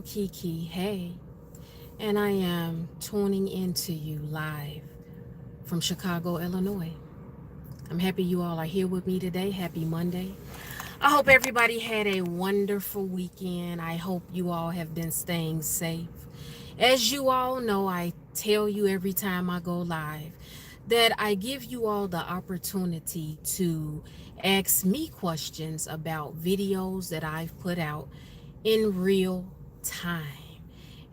Kiki, hey, and I am tuning into you live from Chicago, Illinois. I'm happy you all are here with me today. Happy Monday. I hope everybody had a wonderful weekend. I hope you all have been staying safe. As you all know, I tell you every time I go live that I give you all the opportunity to ask me questions about videos that I've put out in real time.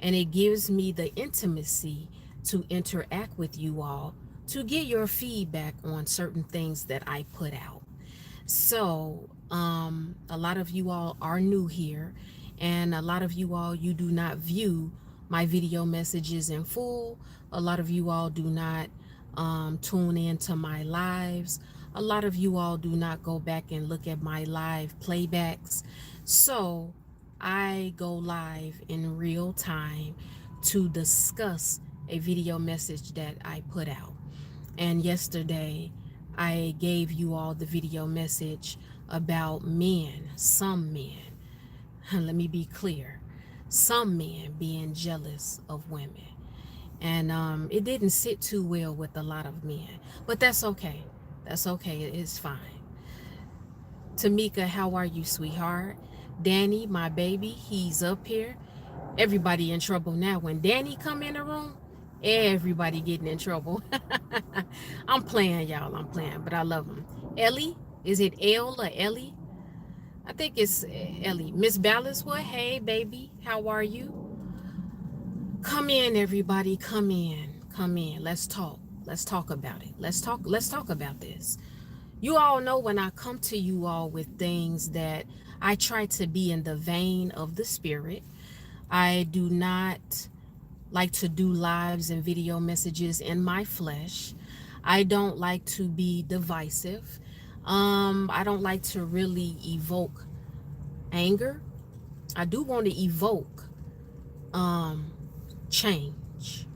And it gives me the intimacy to interact with you all to get your feedback on certain things that I put out. So, a lot of you all are new here, and a lot of you all, you do not view my video messages in full. A lot of you all do not tune into my lives. A lot of you all do not go back and look at my live playbacks. So, I go live in real time to discuss a video message that I put out. And yesterday, I gave you all the video message about men, some men. Let me be clear. Some men being jealous of women. And it didn't sit too well with a lot of men. But that's okay. That's okay. It's fine. Tamika, how are you, sweetheart? Danny, my baby, he's up here. Everybody in trouble now. When Danny come in the room, everybody getting in trouble. I'm playing, y'all. I'm playing, but I love him. Ellie, is it Elle or Ellie? I think it's Ellie. Miss Ballas, what? Hey, baby, how are you? Come in, everybody. Come in. Come in. Let's talk. Let's talk about it. Let's talk. Let's talk about this. You all know when I come to you all with things that I try to be in the vein of the spirit. I do not like to do lives and video messages in my flesh. I don't like to be divisive. I don't like to really evoke anger. I do want to evoke um, change.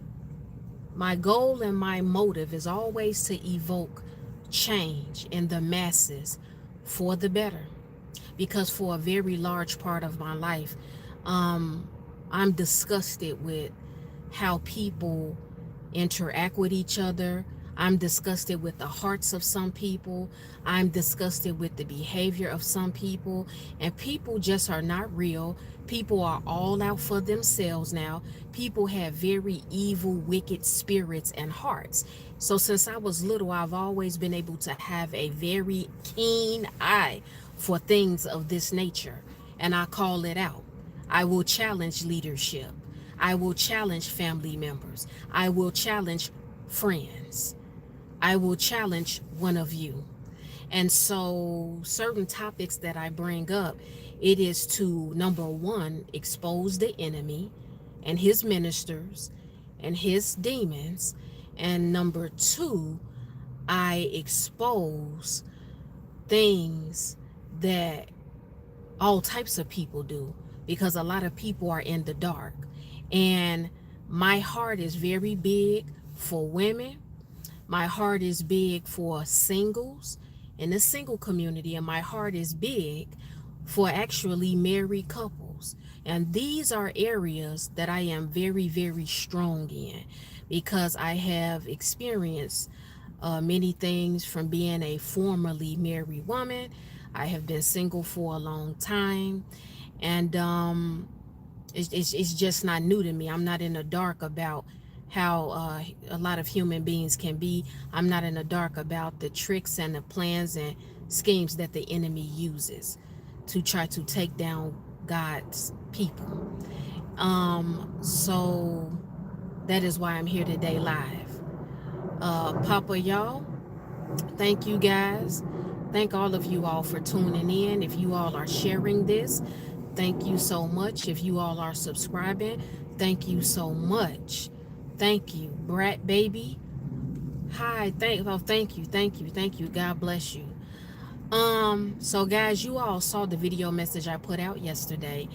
My goal and my motive is always to evoke change in the masses for the better. Because for a very large part of my life, I'm disgusted with how people interact with each other. I'm disgusted with the hearts of some people. I'm disgusted with the behavior of some people. And people just are not real. People are all out for themselves now. People have very evil, wicked spirits and hearts. So since I was little, I've always been able to have a very keen eye for things of this nature. And I call it out. I will challenge leadership. I will challenge family members. I will challenge friends. I will challenge one of you. And so certain topics that I bring up, it is to, number one, expose the enemy and his ministers and his demons. And number two, I expose things that all types of people do, because a lot of people are in the dark. And my heart is very big for women. My heart is big for singles in the single community, and my heart is big for actually married couples. And these are areas that I am very, very strong in, because I have experienced many things from being a formerly married woman. I have been single for a long time, and it's just not new to me. I'm not in the dark about how a lot of human beings can be. I'm not in the dark about the tricks and the plans and schemes that the enemy uses to try to take down God's people. So that is why I'm here today live. Papa, y'all, thank you guys. Thank all of you all for tuning in. If you all are sharing this, thank you so much. If you all are subscribing, thank you so much. Thank you. Brat baby. Hi. Thank you. Thank you. God bless you. So guys, you all saw the video message I put out yesterday,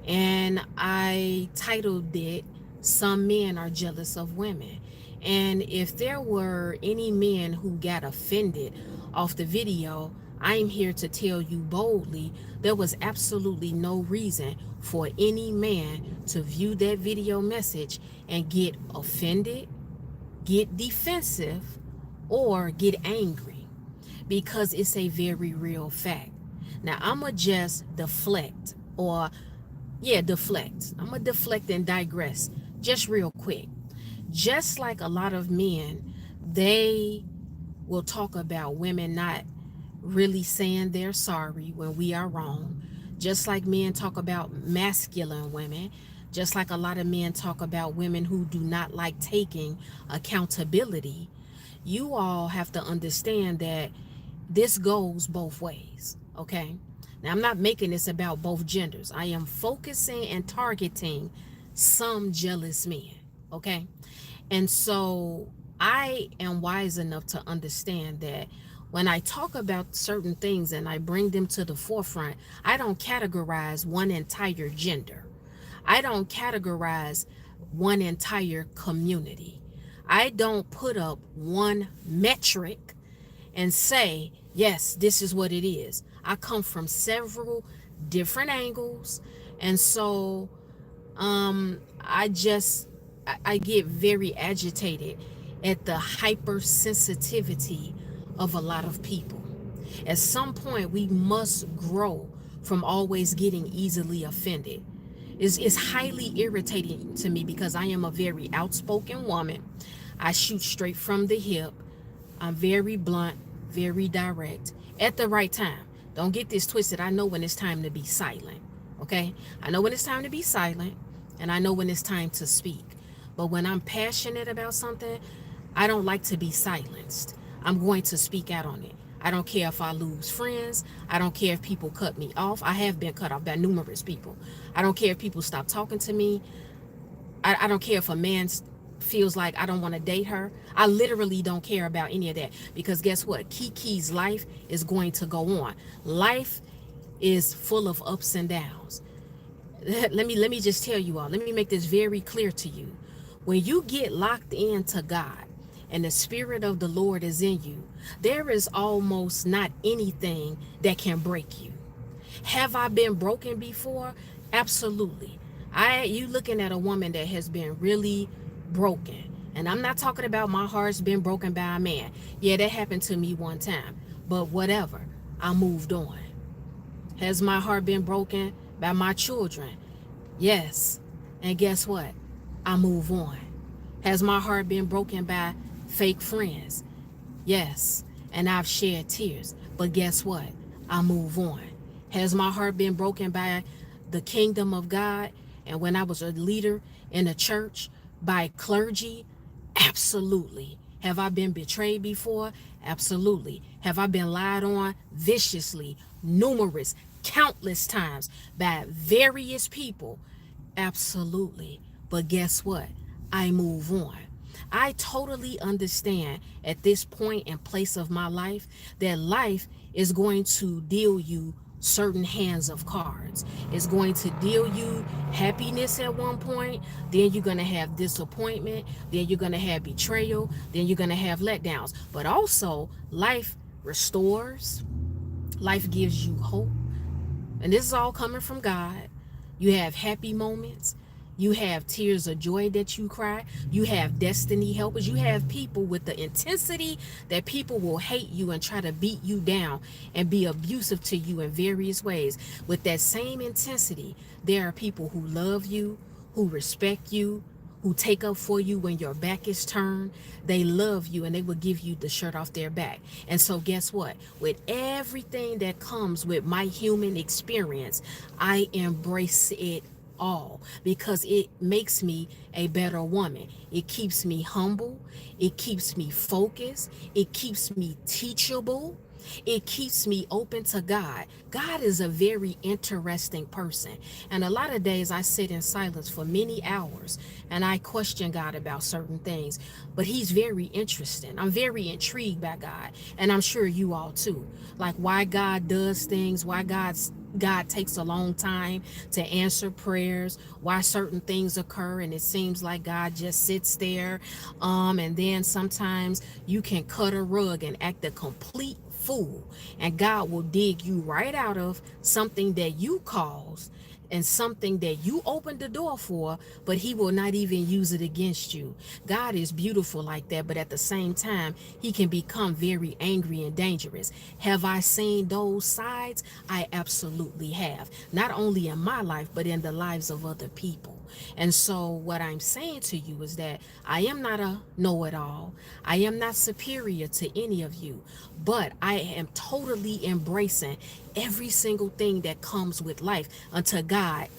and I titled it "Some Men Are Jealous of Women." And if there were any men who got offended off the video, I'm here to tell you boldly there was absolutely no reason for any man to view that video message and get offended, get defensive, or get angry, because it's a very real fact. Now, I'm going to just deflect, or yeah, deflect. I'm going to deflect and digress just real quick. Just like a lot of men, they will talk about women not really saying they're sorry when we are wrong. Just like men talk about masculine women, just like a lot of men talk about women who do not like taking accountability, you all have to understand that this goes both ways, okay? Now, I'm not making this about both genders. I am focusing and targeting some jealous men, okay? And so I am wise enough to understand that when I talk about certain things and I bring them to the forefront, I don't categorize one entire gender. I don't categorize one entire community. I don't put up one metric and say, yes, this is what it is. I come from several different angles. And so I get very agitated at the hypersensitivity of a lot of people. At some point, we must grow from always getting easily offended. It's highly irritating to me because I am a very outspoken woman. I shoot straight from the hip. I'm very blunt, very direct at the right time. Don't get this twisted. I know when it's time to be silent. Okay? I know when it's time to be silent, and I know when it's time to speak. But when I'm passionate about something, I don't like to be silenced. I'm going to speak out on it. I don't care if I lose friends. I don't care if people cut me off. I have been cut off by numerous people. I don't care if people stop talking to me. I don't care if a man feels like I don't want to date her. I literally don't care about any of that, because guess what? Kiki's life is going to go on. Life is full of ups and downs. Let me just tell you all. Let me make this very clear to you. When you get locked into God and the Spirit of the Lord is in you, there is almost not anything that can break you. Have I been broken before? Absolutely. You looking at a woman that has been really broken. And I'm not talking about my heart's been broken by a man. Yeah, that happened to me one time. But whatever. I moved on. Has my heart been broken by my children? Yes. And guess what? I move on. Has my heart been broken by fake friends? Yes. And I've shed tears. But guess what? I move on. Has my heart been broken by the kingdom of God? And when I was a leader in a church, by clergy? Absolutely. Have I been betrayed before? Absolutely. Have I been lied on viciously, numerous, countless times by various people? Absolutely. But guess what? I move on. I totally understand at this point and place of my life that life is going to deal you certain hands of cards. It's going to deal you happiness at one point, then you're going to have disappointment, then you're going to have betrayal, then you're going to have letdowns. But also, life restores, life gives you hope. And this is all coming from God. You have happy moments. You have tears of joy that you cry. You have destiny helpers. You have people with the intensity that people will hate you and try to beat you down and be abusive to you in various ways. With that same intensity, there are people who love you, who respect you, who take up for you when your back is turned. They love you and they will give you the shirt off their back. And so guess what? With everything that comes with my human experience, I embrace it all, because it makes me a better woman. It keeps me humble. It keeps me focused. It keeps me teachable. It keeps me open to God. God is a very interesting person. And a lot of days I sit in silence for many hours and I question God about certain things. But he's very interesting. I'm very intrigued by God. And I'm sure you all too. Like why God does things, why God takes a long time to answer prayers, why certain things occur and it seems like God just sits there. And then sometimes you can cut a rug and act a complete fool. And God will dig you right out of something that you caused and something that you opened the door for, but he will not even use it against you. God is beautiful like that, but at the same time, he can become very angry and dangerous. Have I seen those sides? I absolutely have. Not only in my life, but in the lives of other people. And so what I'm saying to you is that I am not a know-it-all. I am not superior to any of you, but I am totally embracing every single thing that comes with life until God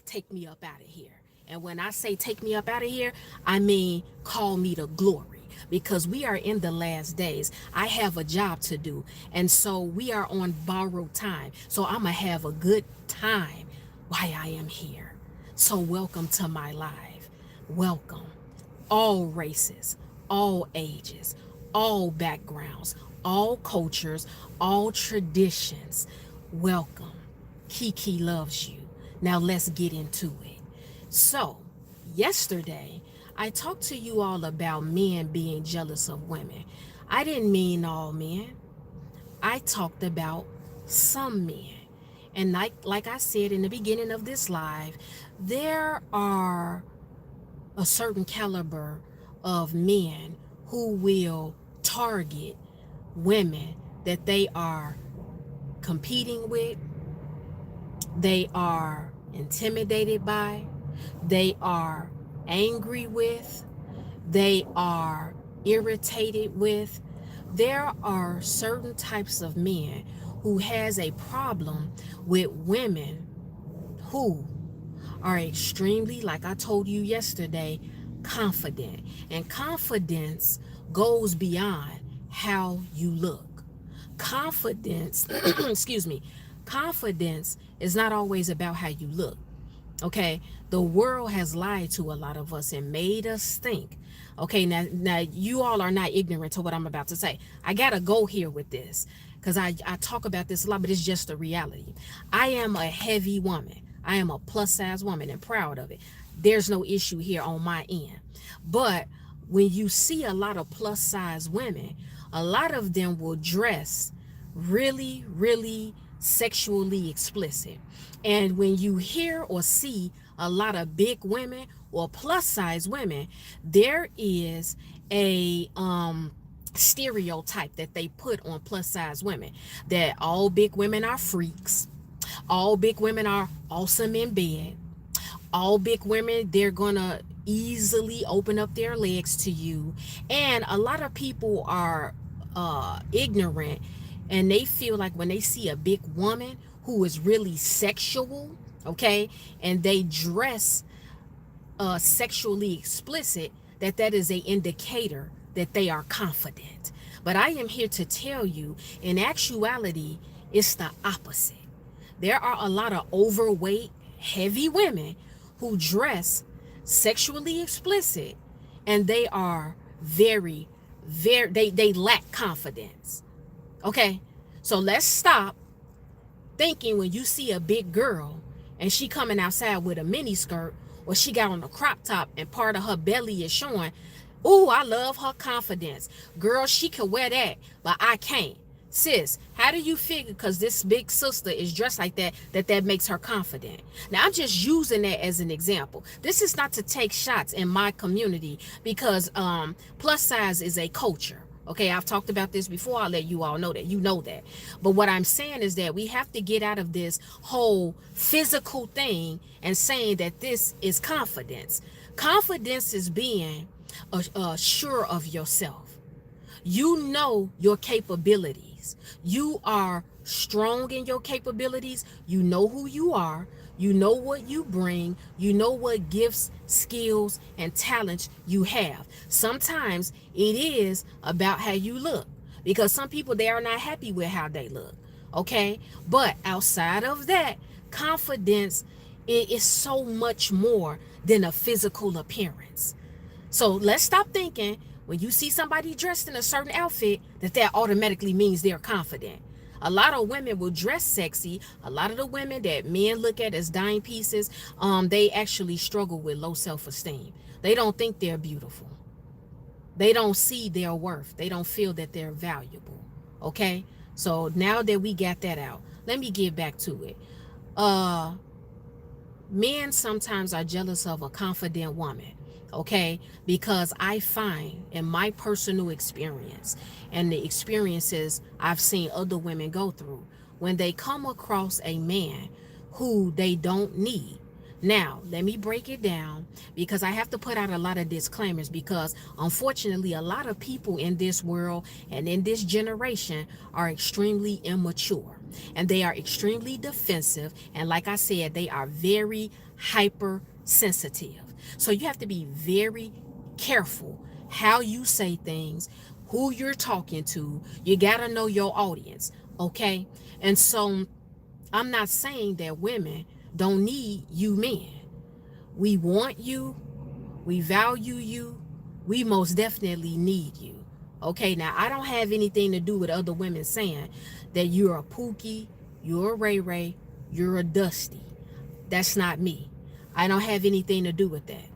take me up out of here. And when I say take me up out of here, I mean call me to glory, because we are in the last days. I have a job to do, and so we are on borrowed time. So I'm going to have a good time while I am here. So welcome to my life. Welcome. All races, all ages, all backgrounds, all cultures, all traditions. Welcome. Kiki loves you. Now let's get into it. So, yesterday, I talked to you all about men being jealous of women. I didn't mean all men. I talked about some men. And like I said in the beginning of this live, there are a certain caliber of men who will target women that they are competing with, they are intimidated by, they are angry with, they are irritated with. There are certain types of men who has a problem with women who are extremely, like I told you yesterday, confident. And confidence goes beyond how you look. Confidence, excuse me, confidence is not always about how you look. Okay, the world has lied to a lot of us and made us think. Okay, now you all are not ignorant to what I'm about to say. I gotta go here with this because I talk about this a lot, but it's just a reality. I am a heavy woman. I am a plus size woman and proud of it. There's no issue here on my end. But when you see a lot of plus size women, a lot of them will dress really, really sexually explicit. And when you hear or see a lot of big women or plus size women, there is a stereotype that they put on plus size women, that all big women are freaks, all big women are awesome in bed, all big women, they're gonna easily open up their legs to you. And a lot of people are ignorant, and they feel like when they see a big woman who is really sexual, okay, and they dress sexually explicit, that is a indicator that they are confident. But I am here to tell you, in actuality, it's the opposite. There are a lot of overweight, heavy women who dress sexually explicit, and they are they lack confidence. Okay, so let's stop thinking when you see a big girl and she coming outside with a mini skirt, or she got on a crop top and part of her belly is showing, oh, I love her confidence. Girl, she can wear that, but I can't. Sis, how do you figure because this big sister is dressed like that makes her confident? Now, I'm just using that as an example. This is not to take shots in my community, because plus size is a culture. Okay, I've talked about this before. I'll let you all know that. You know that. But what I'm saying is that we have to get out of this whole physical thing and saying that this is confidence. Confidence is being sure of yourself. You know your capabilities. You are strong in your capabilities. You know who you are. You know what you bring. You know what gifts, skills, and talents you have. Sometimes it is about how you look, because some people, they are not happy with how they look. Okay? But outside of that, confidence is so much more than a physical appearance. So let's stop thinking when you see somebody dressed in a certain outfit that automatically means they're confident. A lot of women will dress sexy. A lot of the women that men look at as dime pieces, they actually struggle with low self-esteem. They don't think they're beautiful. They don't see their worth. They don't feel that they're valuable. Okay? So now that we got that out, let me get back to it. Uh Men sometimes are jealous of a confident woman, okay? Because I find in my personal experience and the experiences I've seen other women go through, when they come across a man who they don't need. Now, let me break it down because I have to put out a lot of disclaimers because unfortunately, a lot of people in this world and in this generation are extremely immature and they are extremely defensive. And like I said, they are very hypersensitive. So you have to be very careful how you say things, who you're talking to. You got to know your audience, okay? And so I'm not saying that women don't need you men. We want you, we value you, we most definitely need you. Okay, now I don't have anything to do with other women saying that you're a Pookie, you're a Ray Ray, you're a Dusty. That's not me. I don't have anything to do with that.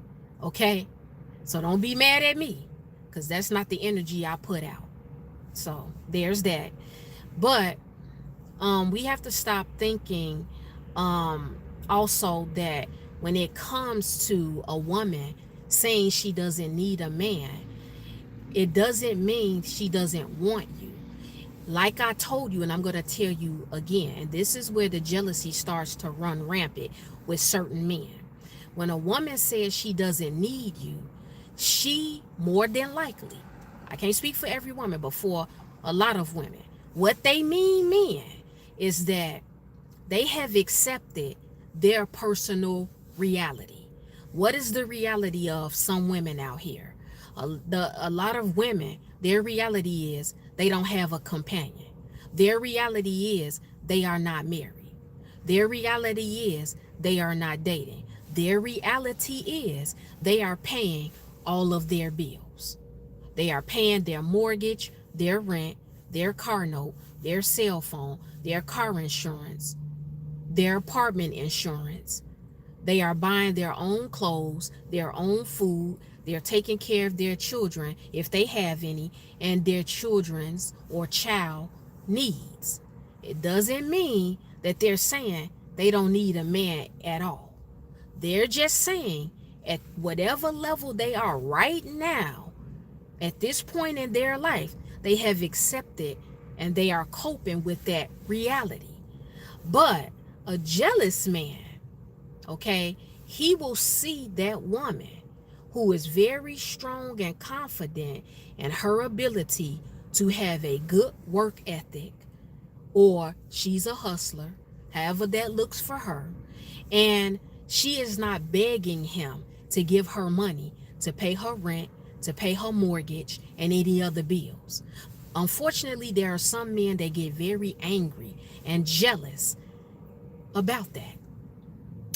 Okay? So don't be mad at me because that's not the energy I put out. So there's that. But we have to stop thinking also that when it comes to a woman saying she doesn't need a man, it doesn't mean she doesn't want you. Like I told you, and I'm going to tell you again, and this is where the jealousy starts to run rampant with certain men. When a woman says she doesn't need you, she more than likely, I can't speak for every woman, but for a lot of women, what they mean is that they have accepted their personal reality. What is the reality of some women out here? A lot of women, their reality is they don't have a companion. Their reality is they are not married. Their reality is they are not dating. Their reality is they are paying all of their bills. They are paying their mortgage, their rent, their car note, their cell phone, their car insurance, their apartment insurance. They are buying their own clothes, their own food. They're taking care of their children, if they have any, and their children's or child needs. It doesn't mean that they're saying they don't need a man at all. They're just saying at whatever level they are right now, at this point in their life, they have accepted and they are coping with that reality. But a jealous man, okay, he will see that woman who is very strong and confident in her ability to have a good work ethic, or she's a hustler, however that looks for her, and she is not begging him to give her money to pay her rent, to pay her mortgage, and any other bills. Unfortunately, there are some men that get very angry and jealous about that.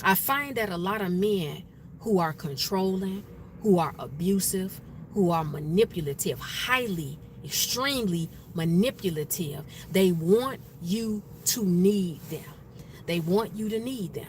I find that a lot of men who are controlling, who are abusive, who are manipulative, highly, extremely manipulative, they want you to need them. They want you to need them.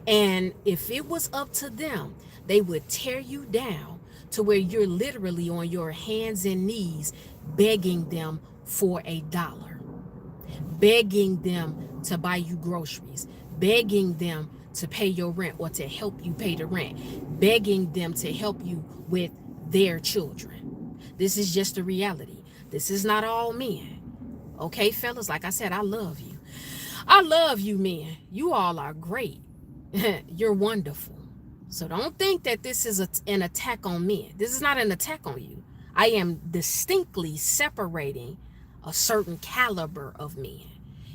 And if it was up to them, they would tear you down to where you're literally on your hands and knees begging them for $1, begging them to buy you groceries, begging them to pay your rent or to help you pay the rent, begging them to help you with their children. This is just the reality. This is not all men. Okay, fellas, like I said, I love you. I love you, men. You all are great. You're wonderful. So don't think that this is an attack on men. This is not an attack on you. I am distinctly separating a certain caliber of men.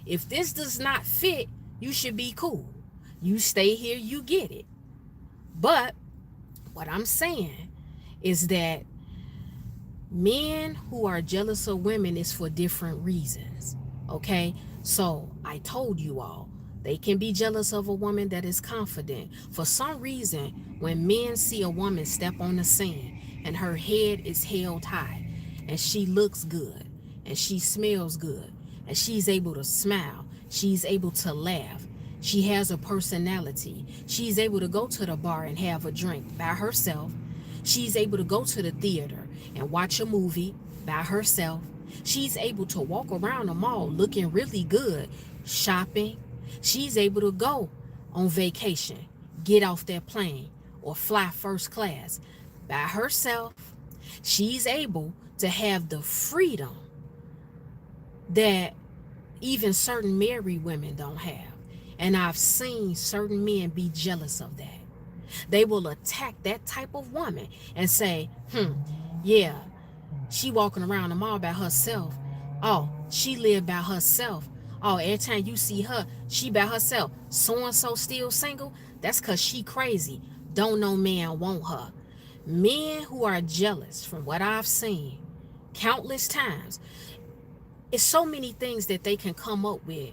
If this does not fit, you should be cool. You stay here, you get it. But what I'm saying is that men who are jealous of women is for different reasons. Okay? So I told you all, they can be jealous of a woman that is confident. For some reason, when men see a woman step on the sand and her head is held high and she looks good and she smells good and she's able to smile, she's able to laugh, she has a personality, she's able to go to the bar and have a drink by herself, she's able to go to the theater and watch a movie by herself, She's able to walk around the mall looking really good, shopping. She's able to go on vacation, get off that plane, or fly first class by herself. She's able to have the freedom that even certain married women don't have. And I've seen certain men be jealous of that. They will attack that type of woman and say, yeah, she walking around the mall by herself. Oh, she live by herself. Oh, every time you see her, she by herself. So-and-so still single? That's because she crazy. Don't no man want her. Men who are jealous, from what I've seen countless times, it's so many things that they can come up with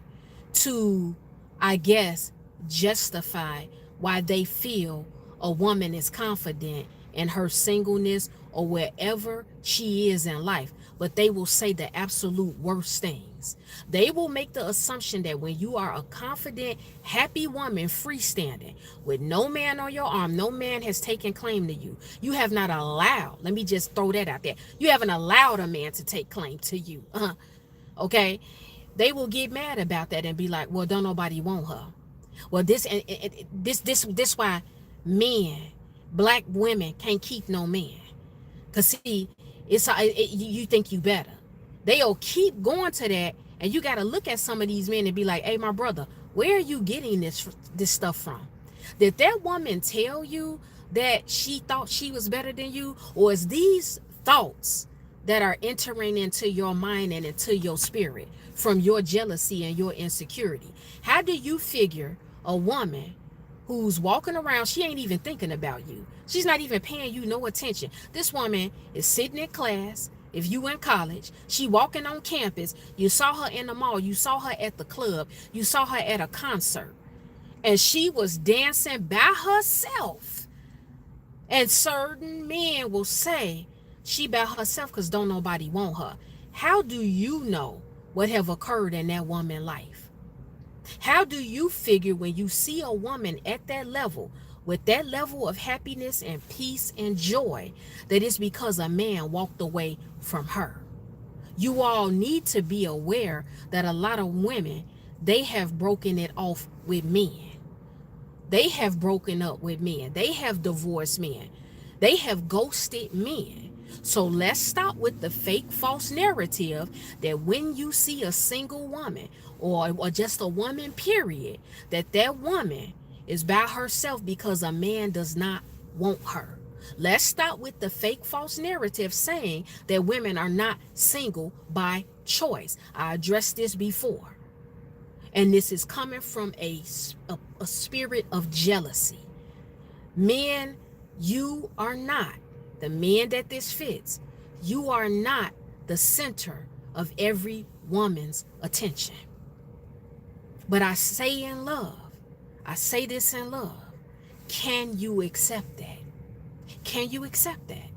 to, I guess, justify why they feel a woman is confident in her singleness or wherever she is in life. But they will say the absolute worst things. They will make the assumption that when you are a confident, happy woman, freestanding, with no man on your arm, no man has taken claim to you. You have not allowed, let me just throw that out there. You haven't allowed a man to take claim to you. Okay? They will get mad about that and be like, well, don't nobody want her. Well, this why men, black women can't keep no man. Cause see, you think you better. They'll keep going to that, and you got to look at some of these men and be like, hey, my brother, where are you getting this stuff from? Did that woman tell you that she thought she was better than you? Or is these thoughts that are entering into your mind and into your spirit from your jealousy and your insecurity? How do you figure a woman who's walking around, she ain't even thinking about you. She's not even paying you no attention. This woman is sitting in class. If you in college, she walking on campus. You saw her in the mall. You saw her at the club. You saw her at a concert. And she was dancing by herself. And certain men will say she by herself because don't nobody want her. How do you know what have occurred in that woman's life? How do you figure when you see a woman at that level, with that level of happiness and peace and joy, that it's because a man walked away from her? You all need to be aware that a lot of women, they have broken it off with men. They have broken up with men. They have divorced men. They have ghosted men. So let's stop with the fake false narrative that when you see a single woman or just a woman period, that woman is by herself because a man does not want her. Let's stop with the fake false narrative saying that women are not single by choice. I addressed this before. And this is coming from a spirit of jealousy. Men, you are not, the men that this fits, you are not the center of every woman's attention. But I say in love, I say this in love, can you accept that? Can you accept that?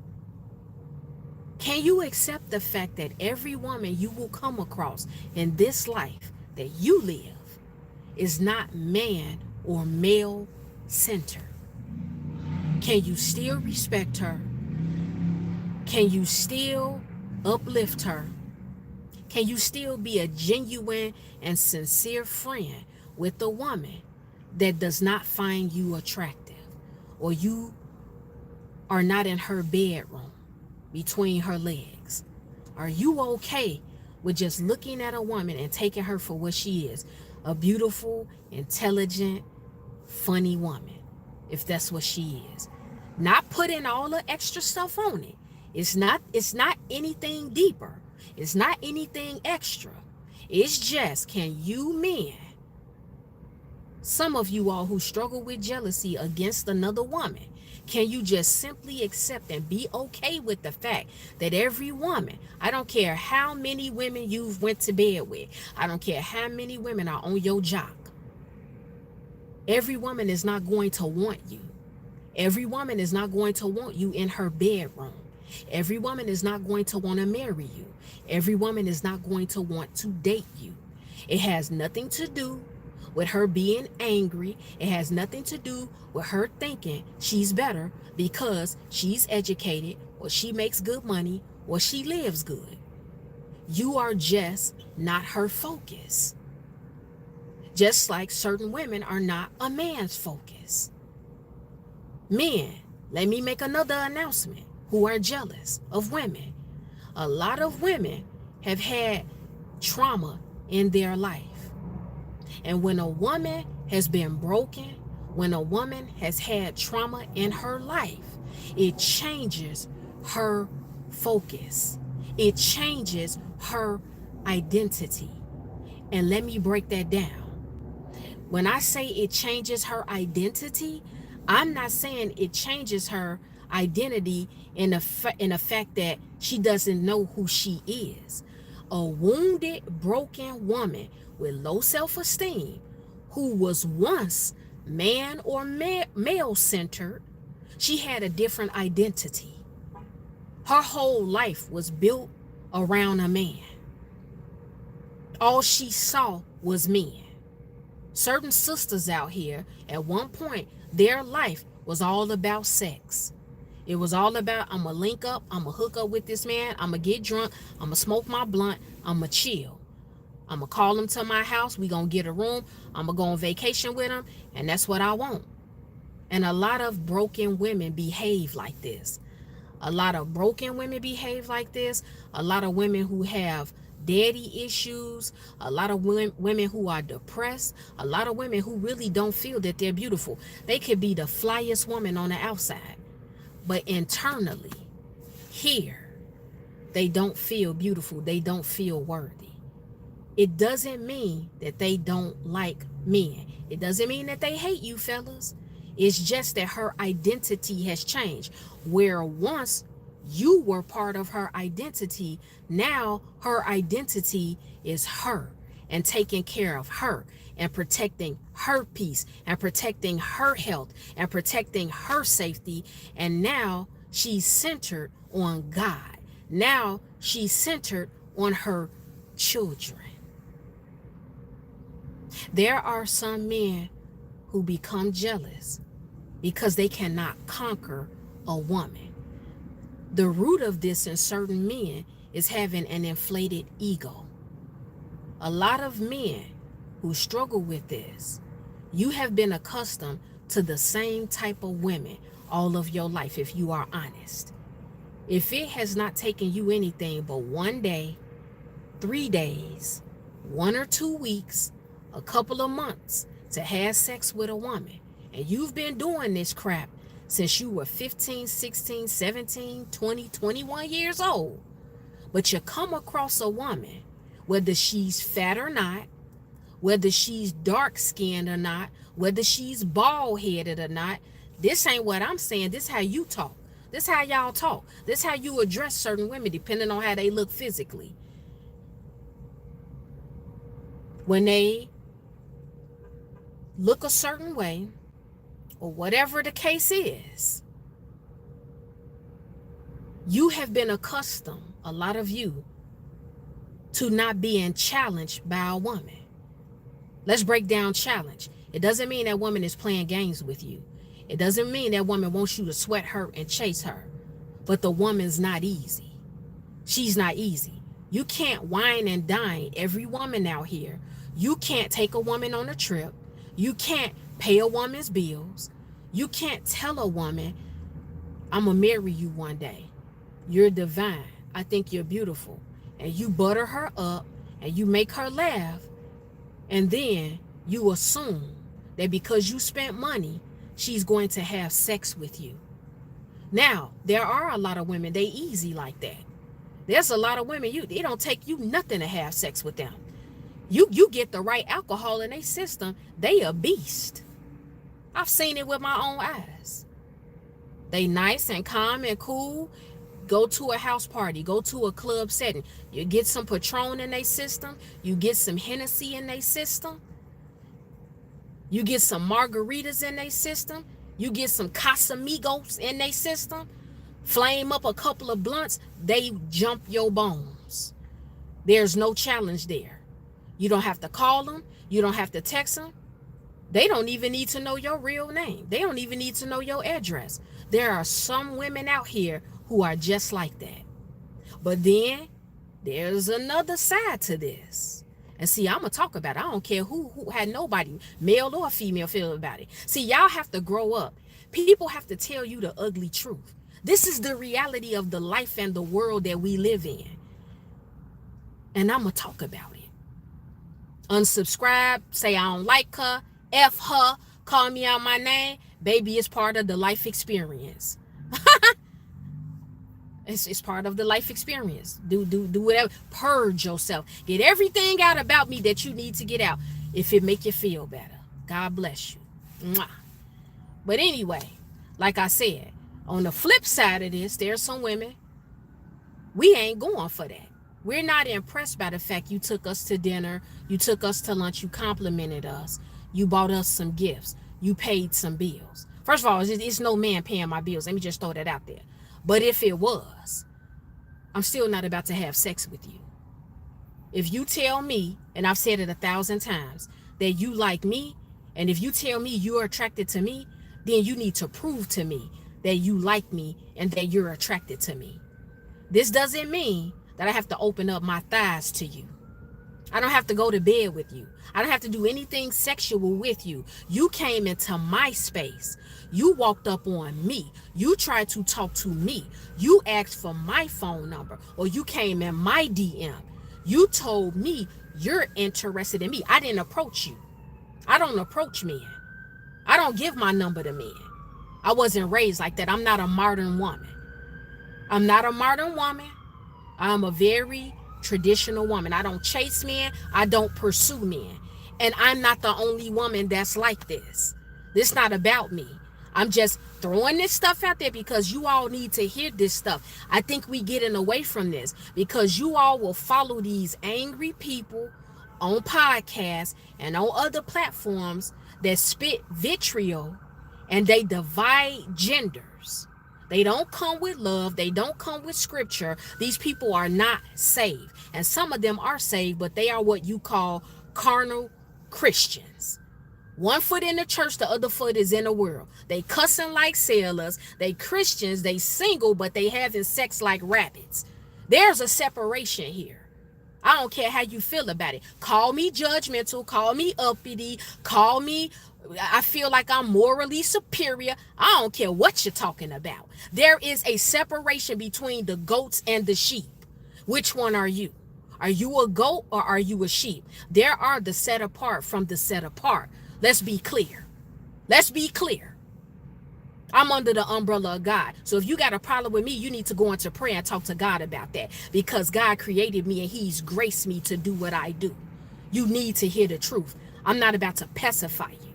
Can you accept the fact that every woman you will come across in this life that you live is not man or male centered? Can you still respect her? Can you still uplift her? Can you still be a genuine and sincere friend with a woman that does not find you attractive, or you are not in her bedroom between her legs? Are you okay with just looking at a woman and taking her for what she is, a beautiful, intelligent, funny woman, if that's what she is? Not putting all the extra stuff on it. It's not anything deeper. It's not anything extra. It's just, can you men, some of you all who struggle with jealousy against another woman, can you just simply accept and be okay with the fact that every woman, I don't care how many women you've went to bed with, I don't care how many women are on your jock, every woman is not going to want you. Every woman is not going to want you in her bedroom. Every woman is not going to want to marry you. Every woman is not going to want to date you. It has nothing to do with her being angry. It has nothing to do with her thinking she's better because she's educated, or she makes good money, or she lives good. You are just not her focus. Just like certain women are not a man's focus. Men, let me make another announcement, who are jealous of women. A lot of women have had trauma in their life. And when a woman has been broken, when a woman has had trauma in her life, it changes her focus. It changes her identity. And let me break that down. When I say it changes her identity, I'm not saying it changes her identity in the fact that she doesn't know who she is. A wounded, broken woman with low self-esteem who was once man or male-centered, she had a different identity. Her whole life was built around a man. All she saw was men. Certain sisters out here, at one point, their life was all about sex. It was all about, I'm going to link up, I'm going to hook up with this man, I'm going to get drunk, I'm going to smoke my blunt, I'm going to chill. I'm going to call him to my house, we going to get a room, I'm going to go on vacation with him, and that's what I want. And a lot of broken women behave like this. A lot of broken women behave like this. A lot of women who have daddy issues, a lot of women who are depressed, a lot of women who really don't feel that they're beautiful. They could be the flyest woman on the outside, but internally, here, they don't feel beautiful. They don't feel worthy. It doesn't mean that they don't like men. It doesn't mean that they hate you, fellas. It's just that her identity has changed. Where once you were part of her identity, now her identity is her, and taking care of her and protecting her peace and protecting her health and protecting her safety. And now she's centered on God. Now she's centered on her children. There are some men who become jealous because they cannot conquer a woman. The root of this in certain men is having an inflated ego. A lot of men who struggle with this, you have been accustomed to the same type of women all of your life, if you are honest. If it has not taken you anything but 1 day, 3 days, 1 or 2 weeks, a couple of months to have sex with a woman, and you've been doing this crap since you were 15, 16, 17, 20, 21 years old, but you come across a woman, whether she's fat or not, whether she's dark-skinned or not, whether she's bald-headed or not, this ain't what I'm saying. This how you talk. This how y'all talk. This how you address certain women depending on how they look physically. When they look a certain way, or whatever the case is, you have been accustomed, a lot of you, to not being challenged by a woman. Let's break down challenge. It doesn't mean that woman is playing games with you. It doesn't mean that woman wants you to sweat her and chase her. But the woman's not easy. She's not easy. You can't wine and dine every woman out here. You can't take a woman on a trip. You can't pay a woman's bills. You can't tell a woman, I'm going to marry you one day. You're divine. I think you're beautiful. And you butter her up and you make her laugh. And then you assume that because you spent money, she's going to have sex with you. Now, there are a lot of women, they easy like that. There's a lot of women, it don't take you nothing to have sex with them. You get the right alcohol in their system, they a beast. I've seen it with my own eyes. They nice and calm and cool. Go to a house party, go to a club setting. You get some Patron in their system. You get some Hennessy in their system. You get some margaritas in their system. You get some Casamigos in their system. Flame up a couple of blunts. They jump your bones. There's no challenge there. You don't have to call them. You don't have to text them. They don't even need to know your real name. They don't even need to know your address. There are some women out here who are just like that. But then there's another side to this. And see, I'm going to talk about it. I don't care who had nobody, male or female, feel about it. See, y'all have to grow up. People have to tell you the ugly truth. This is the reality of the life and the world that we live in. And I'm going to talk about it. Unsubscribe, say I don't like her, F her, call me out my name. Baby, it's part of the life experience. It's part of the life experience. Do whatever. Purge yourself. Get everything out about me that you need to get out if it make you feel better. God bless you. Mwah. But anyway, like I said, on the flip side of this, there's some women, we ain't going for that. We're not impressed by the fact you took us to dinner, you took us to lunch, you complimented us, you bought us some gifts, you paid some bills. First of all, it's no man paying my bills. Let me just throw that out there. But if it was, I'm still not about to have sex with you. If you tell me, and I've said it 1,000 times, that you like me, and if you tell me you're attracted to me, then you need to prove to me that you like me and that you're attracted to me. This doesn't mean that I have to open up my thighs to you. I don't have to go to bed with you. I don't have to do anything sexual with you. You came into my space. You walked up on me. You tried to talk to me. You asked for my phone number, or you came in my DM. You told me you're interested in me. I didn't approach you. I don't approach men. I don't give my number to men. I wasn't raised like that. I'm not a modern woman. I'm not a modern woman. I'm a very traditional woman. I don't chase men. I don't pursue men. And I'm not the only woman that's like this. This is not about me. I'm just throwing this stuff out there because you all need to hear this stuff. I think we getting away from this because you all will follow these angry people on podcasts and on other platforms that spit vitriol and they divide genders. They don't come with love. They don't come with scripture. These people are not saved. And some of them are saved, but they are what you call carnal Christians. One foot in the church, the other foot is in the world. They cussing like sailors. They Christians. They single, but they having sex like rabbits. There's a separation here. I don't care how you feel about it. Call me judgmental. Call me uppity. Call me, I feel like I'm morally superior. I don't care what you're talking about. There is a separation between the goats and the sheep. Which one are you? Are you a goat or are you a sheep? There are the set apart from the set apart. Let's be clear. Let's be clear. I'm under the umbrella of God. So if you got a problem with me, you need to go into prayer and talk to God about that. Because God created me and he's graced me to do what I do. You need to hear the truth. I'm not about to pacify you.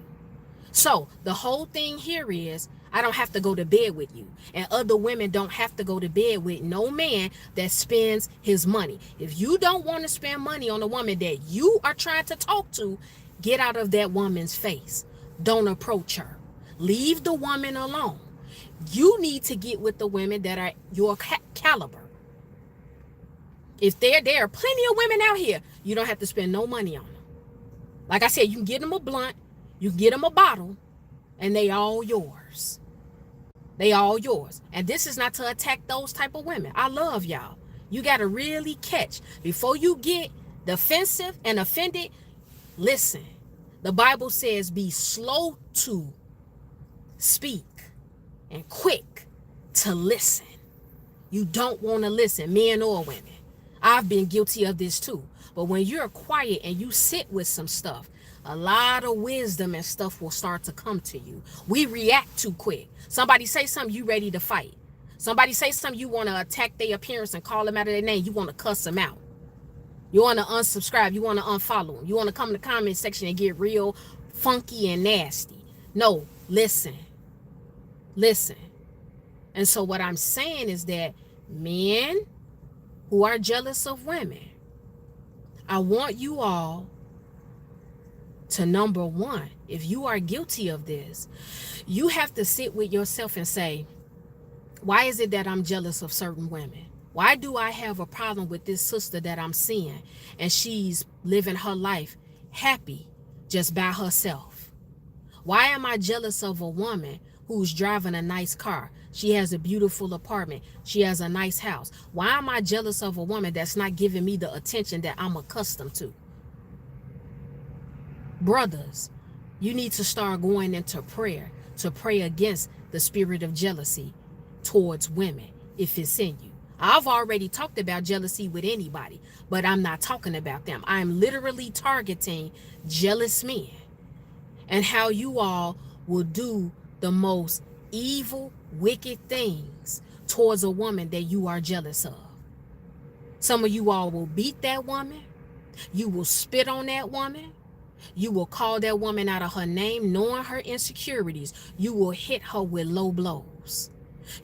So the whole thing here is I don't have to go to bed with you. And other women don't have to go to bed with no man that spends his money. If you don't want to spend money on a woman that you are trying to talk to, get out of that woman's face. Don't approach her. Leave the woman alone. You need to get with the women that are your caliber. If there are plenty of women out here, you don't have to spend no money on them. Like I said, you can get them a blunt, you can get them a bottle, and they all yours. They all yours. And this is not to attack those type of women. I love y'all. You got to really catch. Before you get defensive and offended, listen. The Bible says be slow to speak and quick to listen. You don't want to listen, men or women. I've been guilty of this too. But when you're quiet and you sit with some stuff, a lot of wisdom and stuff will start to come to you. We react too quick. Somebody say something, you ready to fight. Somebody say something, you want to attack their appearance and call them out of their name. You want to cuss them out. You want to unsubscribe. You want to unfollow them. You want to come in the comment section and get real funky and nasty. No, listen. Listen. And so what I'm saying is that men who are jealous of women, I want you all to, number one, if you are guilty of this, you have to sit with yourself and say, why is it that I'm jealous of certain women? Why do I have a problem with this sister that I'm seeing and she's living her life happy just by herself? Why am I jealous of a woman who's driving a nice car? She has a beautiful apartment. She has a nice house. Why am I jealous of a woman that's not giving me the attention that I'm accustomed to? Brothers, you need to start going into prayer to pray against the spirit of jealousy towards women if it's in you. I've already talked about jealousy with anybody, but I'm not talking about them. I'm literally targeting jealous men and how you all will do the most evil, wicked things towards a woman that you are jealous of. Some of you all will beat that woman. You will spit on that woman. You will call that woman out of her name, knowing her insecurities. You will hit her with low blows.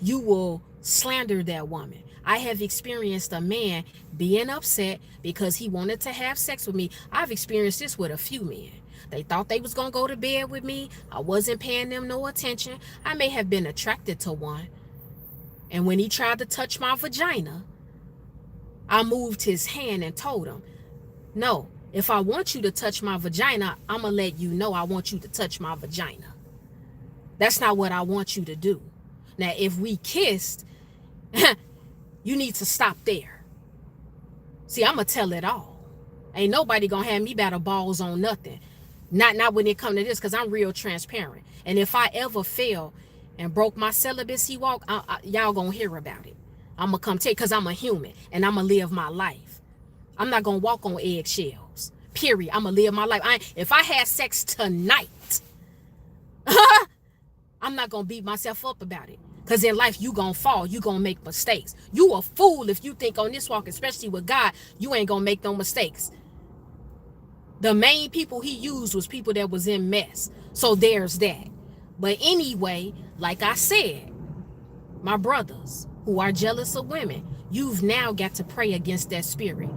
You will slander that woman. I have experienced a man being upset because he wanted to have sex with me. I've experienced this with a few men. They thought they was going to go to bed with me. I wasn't paying them no attention. I may have been attracted to one. And when he tried to touch my vagina, I moved his hand and told him, no, if I want you to touch my vagina, I'm going to let you know I want you to touch my vagina. That's not what I want you to do. Now, if we kissed, you need to stop there. See, I'm going to tell it all. Ain't nobody going to have me by the balls on nothing. Not when it comes to this, because I'm real transparent. And if I ever fail and broke my celibacy walk, y'all going to hear about it. I'm going to come tell you, because I'm a human and I'm going to live my life. I'm not going to walk on eggshells. Period. I'm going to live my life. If I had sex tonight, I'm not going to beat myself up about it. Because in life, you going to fall. You going to make mistakes. You a fool if you think on this walk, especially with God, you ain't going to make no mistakes. The main people he used was people that was in mess. So there's that. But anyway, like I said, my brothers who are jealous of women, you've now got to pray against that spirit.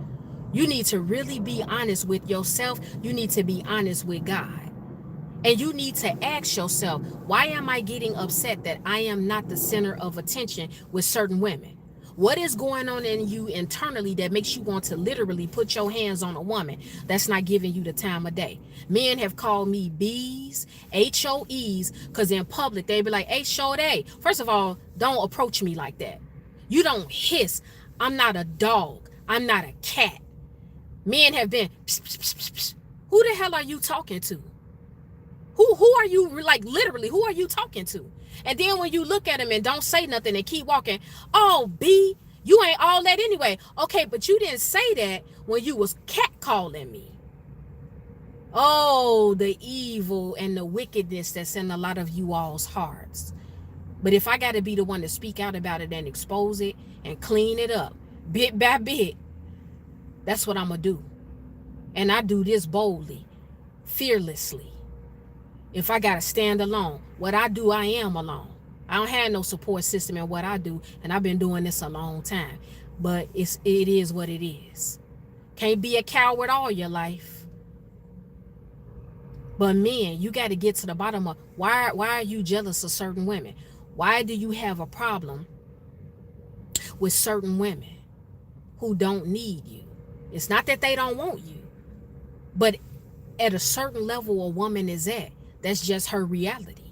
You need to really be honest with yourself. You need to be honest with God. And you need to ask yourself, why am I getting upset that I am not the center of attention with certain women? What is going on in you internally that makes you want to literally put your hands on a woman that's not giving you the time of day? Men have called me B's, HOEs, because in public, they be like, hey, Shorty. First of all, don't approach me like that. You don't hiss. I'm not a dog. I'm not a cat. Men have been, pss, pss, pss, pss, pss. Who the hell are you talking to? Who are you, like literally, who are you talking to? And then when you look at him and don't say nothing and keep walking, oh, B, you ain't all that anyway. Okay, but you didn't say that when you was catcalling me. Oh, the evil and the wickedness that's in a lot of you all's hearts. But if I got to be the one to speak out about it and expose it and clean it up bit by bit, that's what I'm going to do. And I do this boldly, fearlessly. If I got to stand alone, what I do, I am alone. I don't have no support system in what I do, and I've been doing this a long time. But it is what it is. Can't be a coward all your life. But men, you got to get to the bottom of why are you jealous of certain women? Why do you have a problem with certain women who don't need you? It's not that they don't want you, but at a certain level a woman is at, that's just her reality.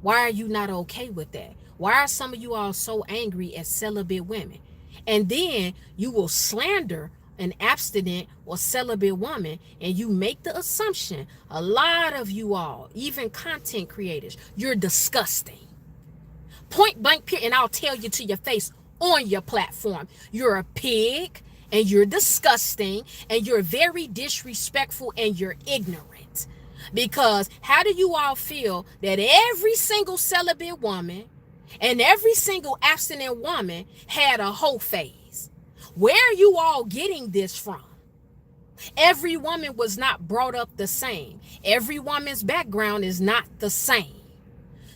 Why are you not okay with that? Why are some of you all so angry at celibate women? And then you will slander an abstinent or celibate woman, and you make the assumption, a lot of you all, even content creators, you're disgusting. Point blank period, and I'll tell you to your face on your platform, you're a pig, and you're disgusting, and you're very disrespectful, and you're ignorant. Because how do you all feel that every single celibate woman and every single abstinent woman had a whole phase? Where are you all getting this from? Every woman was not brought up the same. Every woman's background is not the same.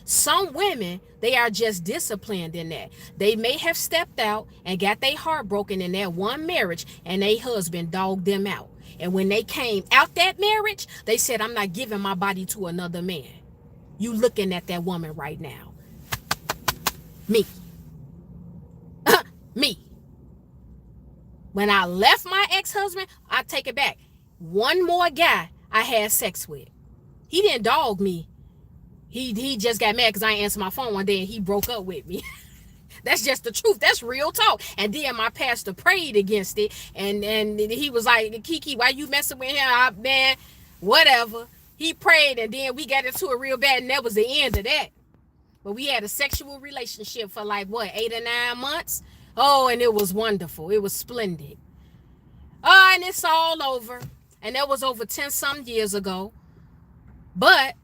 Some women, they are just disciplined in that. They may have stepped out and got their heart broken in that one marriage, and their husband dogged them out. And when they came out that marriage, they said, I'm not giving my body to another man. You looking at that woman right now. Me. Me. When I left my ex-husband, I take it back. One more guy I had sex with. He didn't dog me. He just got mad because I ain't answered my phone one day and he broke up with me. That's just the truth. That's real talk. And then my pastor prayed against it. And he was like, Kiki, why you messing with him? Man, whatever. He prayed and then we got into it real bad and that was the end of that. But we had a sexual relationship for like, what, 8 or 9 months? Oh, and it was wonderful. It was splendid. Oh, and it's all over. And that was over 10-some years ago. But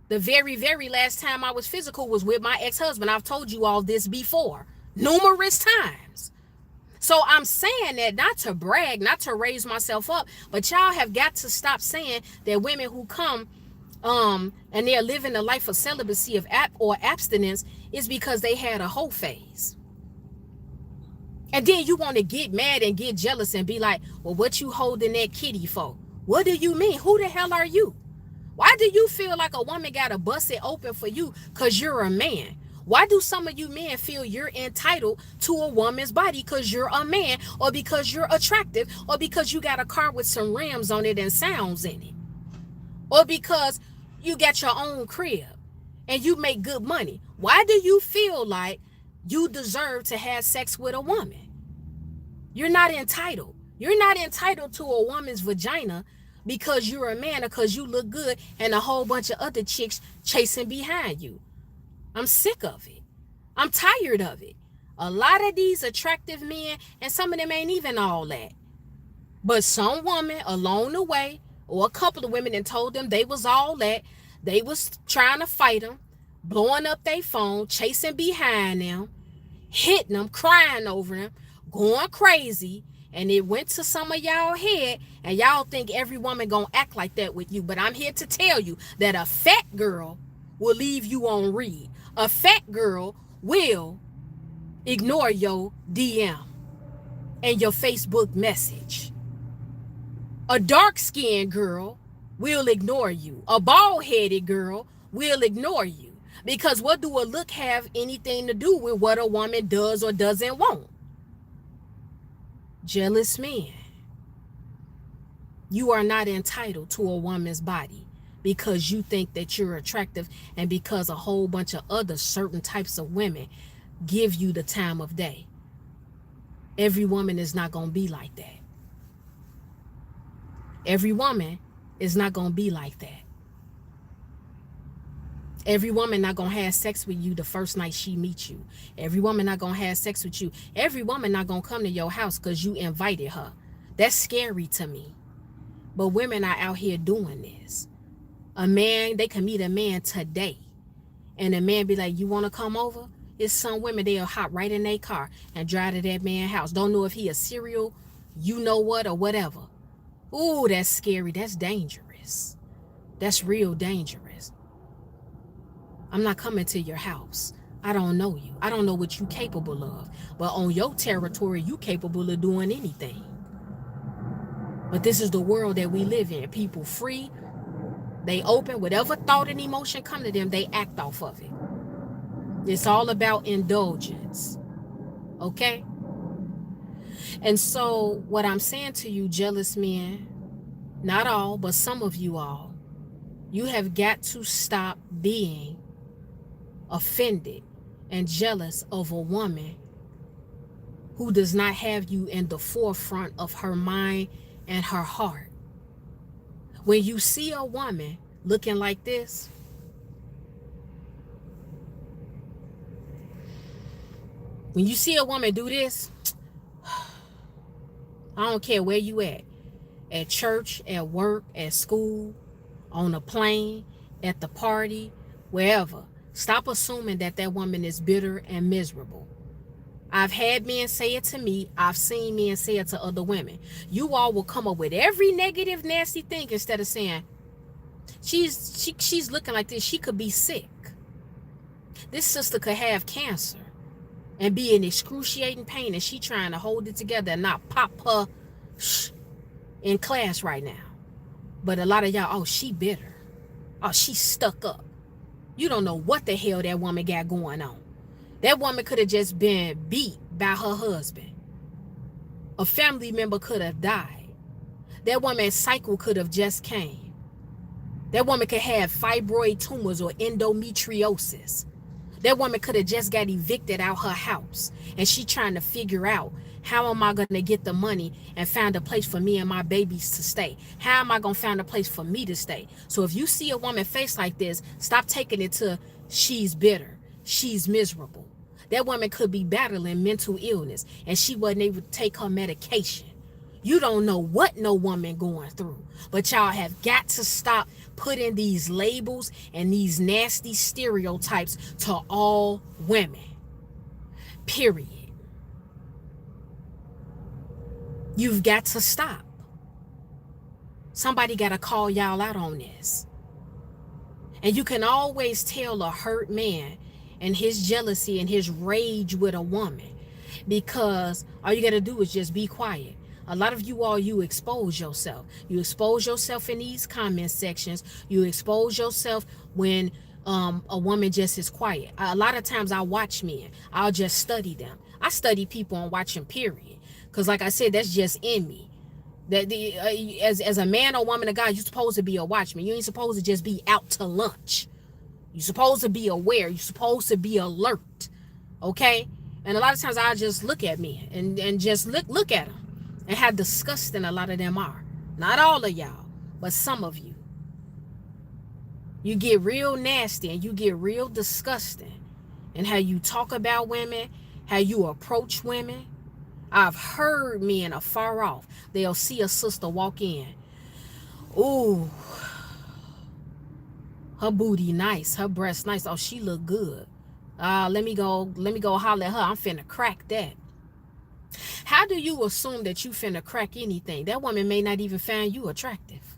the very, very last time I was physical was with my ex-husband. I've told you all this before, numerous times. So I'm saying that not to brag, not to raise myself up, but y'all have got to stop saying that women who come and they're living a life of celibacy or abstinence is because they had a whole phase. And then you want to get mad and get jealous and be like, well, what you holding that kitty for? What do you mean? Who the hell are you? Why do you feel like a woman got to bust it open for you because you're a man? Why do some of you men feel you're entitled to a woman's body because you're a man, or because you're attractive, or because you got a car with some rims on it and sounds in it, or because you got your own crib and you make good money? Why do you feel like you deserve to have sex with a woman? You're not entitled. You're not entitled to a woman's vagina because you're a man or because you look good and a whole bunch of other chicks chasing behind you. I'm sick of it. I'm tired of it. A lot of these attractive men, and some of them ain't even all that, but some woman along the way, or a couple of women, and told them they was all that. They was trying to fight them, blowing up their phone, chasing behind them, hitting them, crying over them, going crazy. And it went to some of y'all head, and y'all think every woman gonna act like that with you. But I'm here to tell you that a fat girl will leave you on read. A fat girl will ignore your DM and your Facebook message. A dark-skinned girl will ignore you. A bald-headed girl will ignore you. Because what do a look have anything to do with what a woman does or doesn't want? Jealous men. You are not entitled to a woman's body because you think that you're attractive and because a whole bunch of other certain types of women give you the time of day. Every woman is not going to be like that. Every woman is not going to be like that. Every woman not going to have sex with you the first night she meets you. Every woman not going to have sex with you. Every woman not going to come to your house because you invited her. That's scary to me. But women are out here doing this. A man, they can meet a man today, and a man be like, you want to come over? It's some women, they'll hop right in their car and drive to that man's house. Don't know if he a serial, you know what, or whatever. Ooh, that's scary. That's dangerous. That's real dangerous. I'm not coming to your house. I don't know you. I don't know what you capable of. But on your territory, you capable of doing anything. But this is the world that we live in. People free. They open. Whatever thought and emotion come to them, they act off of it. It's all about indulgence. Okay? And so what I'm saying to you, jealous men, not all, but some of you all, you have got to stop being offended and jealous of a woman who does not have you in the forefront of her mind and her heart. When you see a woman looking like this, when you see a woman do this, I don't care where you at church, at work, at school, on a plane, at the party, wherever. Stop assuming that that woman is bitter and miserable. I've had men say it to me. I've seen men say it to other women. You all will come up with every negative, nasty thing instead of saying, she's looking like this. She could be sick. This sister could have cancer and be in excruciating pain, and she trying to hold it together and not pop her in class right now. But a lot of y'all, oh, she bitter. Oh, she's stuck up. You don't know what the hell that woman got going on. That woman could have just been beat by her husband. A family member could have died. That woman's cycle could have just came. That woman could have fibroid tumors or endometriosis. That woman could have just got evicted out her house, and she trying to figure out, how am I going to get the money and find a place for me and my babies to stay? How am I going to find a place for me to stay? So if you see a woman face like this, stop taking it to she's bitter, she's miserable. That woman could be battling mental illness and she wasn't able to take her medication. You don't know what no woman going through, but y'all have got to stop putting these labels and these nasty stereotypes to all women. Period. You've got to stop. Somebody got to call y'all out on this. And you can always tell a hurt man and his jealousy and his rage with a woman, because all you got to do is just be quiet. A lot of you all, you expose yourself. You expose yourself in these comment sections. You expose yourself when a woman just is quiet. A lot of times I watch men. I'll just study them. I study people and watch them, period. Because like I said, that's just in me. That as a man or woman of God, you're supposed to be a watchman. You ain't supposed to just be out to lunch. You're supposed to be aware. You're supposed to be alert. Okay? And a lot of times I just look at men and just look at them. And how disgusting a lot of them are. Not all of y'all, but some of you. You get real nasty and you get real disgusting in how you talk about women, how you approach women. I've heard men afar off. They'll see a sister walk in. Ooh, her booty nice, her breast nice. Oh, she look good. Let me go holler at her. I'm finna crack that. How do you assume that you finna crack anything? That woman may not even find you attractive.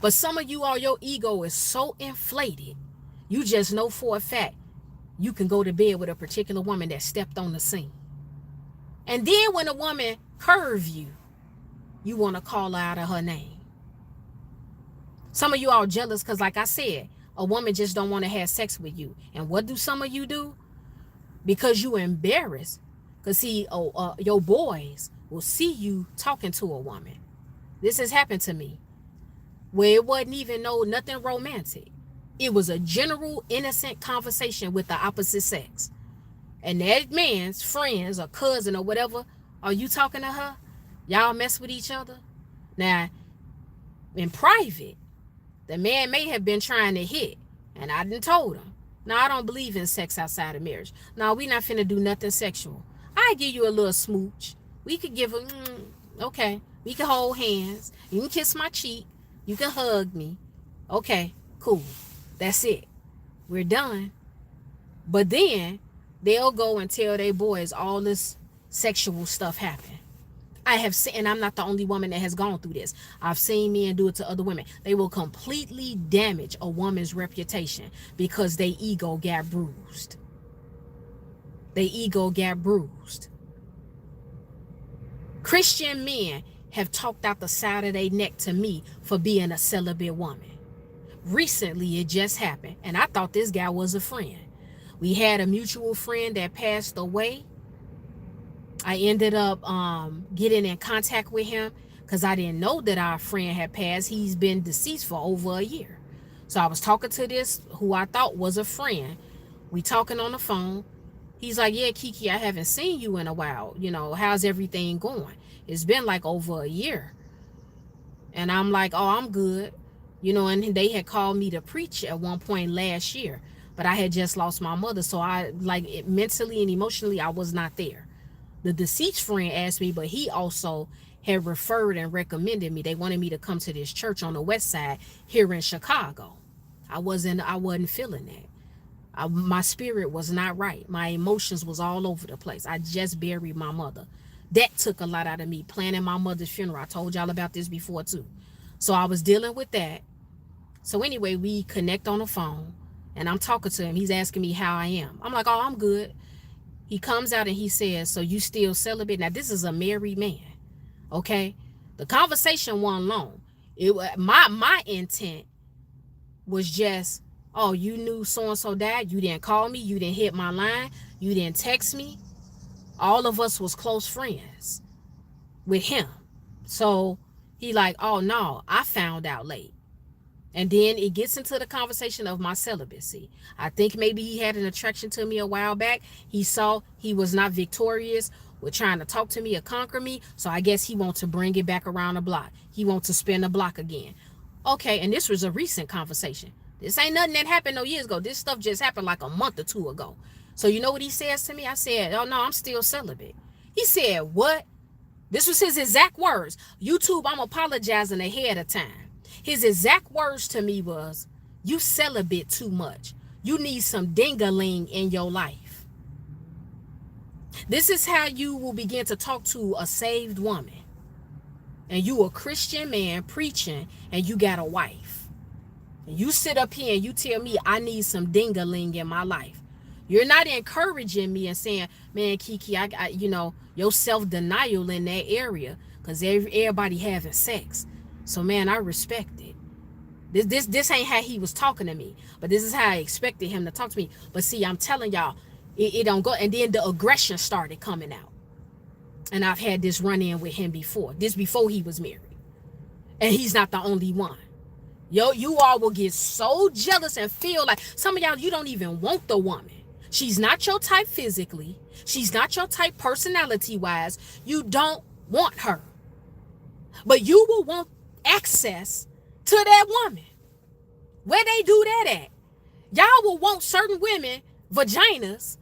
But some of you all, your ego is so inflated, you just know for a fact you can go to bed with a particular woman that stepped on the scene. And then when a woman curve you, you want to call her out of her name. Some of you all jealous because, like I said, a woman just don't want to have sex with you. And what do some of you do? Because you embarrassed. Because see, your boys will see you talking to a woman. This has happened to me. Where it wasn't even nothing romantic. It was a general innocent conversation with the opposite sex. And that man's friends or cousin or whatever, are you talking to her? Y'all mess with each other? Now, in private, the man may have been trying to hit. And I done told him. Now, I don't believe in sex outside of marriage. No, we not finna do nothing sexual. I give you a little smooch. We could give a, okay. We can hold hands. You can kiss my cheek. You can hug me. Okay, cool. That's it. We're done. But then they'll go and tell their boys all this sexual stuff happened. I have seen, and I'm not the only woman that has gone through this. I've seen men do it to other women. They will completely damage a woman's reputation because their ego got bruised. Their ego got bruised. Christian men have talked out the side of their neck to me for being a celibate woman. Recently, it just happened, and I thought this guy was a friend. We had a mutual friend that passed away. I ended up getting in contact with him because I didn't know that our friend had passed. He's been deceased for over a year. So I was talking to this who I thought was a friend. We talking on the phone. He's like, yeah, Kiki, I haven't seen you in a while. You know, how's everything going? It's been like over a year. And I'm like, oh, I'm good. You know, and they had called me to preach at one point last year. But I had just lost my mother. So I, like, mentally and emotionally, I was not there. The deceased friend asked me, but he also had referred and recommended me. They wanted me to come to this church on the west side here in Chicago. I wasn't feeling that. My spirit was not right. My emotions was all over the place. I just buried my mother. That took a lot out of me, planning my mother's funeral. I told y'all about this before too. So I was dealing with that. So anyway, we connect on the phone and I'm talking to him. He's asking me how I am. I'm like, oh, I'm good. He comes out and he says, so you still celibate? Now, this is a married man, okay? The conversation wasn't long. My intent was just, oh, you knew so-and-so died? You didn't call me? You didn't hit my line? You didn't text me? All of us was close friends with him. So he like, oh, no, I found out late. And then it gets into the conversation of my celibacy. I think maybe he had an attraction to me a while back. He saw he was not victorious with trying to talk to me or conquer me. So I guess he wants to bring it back around the block. He wants to spin the block again. Okay, and this was a recent conversation. This ain't nothing that happened no years ago. This stuff just happened like a month or two ago. So you know what he says to me? I said, oh no, I'm still celibate. He said, what? This was his exact words. YouTube, I'm apologizing ahead of time. His exact words to me was, you celibate too much. You need some ding-a-ling in your life. This is how you will begin to talk to a saved woman. And you a Christian man preaching and you got a wife. And you sit up here and you tell me I need some ding-a-ling in my life. You're not encouraging me and saying, man, Kiki, I your self-denial in that area, because everybody having sex. So man, I respect it. This ain't how he was talking to me, but this is how I expected him to talk to me. But see, I'm telling y'all, it don't go. And then the aggression started coming out. And I've had this run-in with him before. This before he was married. And he's not the only one. You all will get so jealous and feel like some of y'all, you don't even want the woman. She's not your type physically. She's not your type personality-wise. You don't want her. But you will want access to that woman. Where they do that at? Y'all will want certain women, vaginas,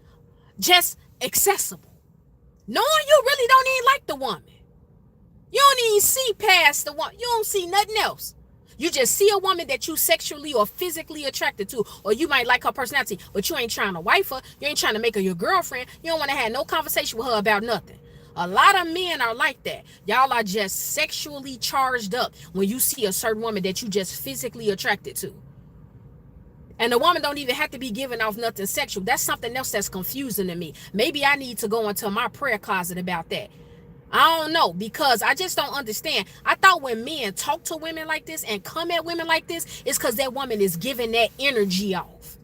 just accessible. Knowing you really don't even like the woman. You don't even see past the woman. You don't see nothing else. You just see a woman that you sexually or physically attracted to, or you might like her personality, but you ain't trying to wife her. You ain't trying to make her your girlfriend. You don't want to have no conversation with her about nothing. A lot of men are like that. Y'all are just sexually charged up when you see a certain woman that you just physically attracted to. And the woman don't even have to be giving off nothing sexual. That's something else that's confusing to me. Maybe I need to go into my prayer closet about that. I don't know, because I just don't understand. I thought when men talk to women like this and come at women like this, it's because that woman is giving that energy off.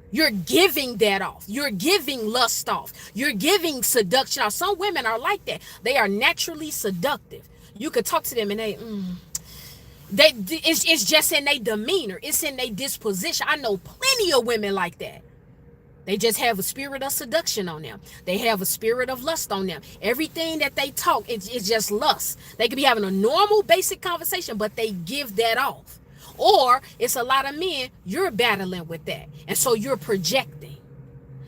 You're giving that off. You're giving lust off. You're giving seduction off. Some women are like that. They are naturally seductive. You could talk to them and it's just in their demeanor. It's in their disposition. I know plenty of women like that. They just have a spirit of seduction on them. They have a spirit of lust on them. Everything that they talk, it's just lust. They could be having a normal, basic conversation, but they give that off. Or it's a lot of men, you're battling with that. And so you're projecting.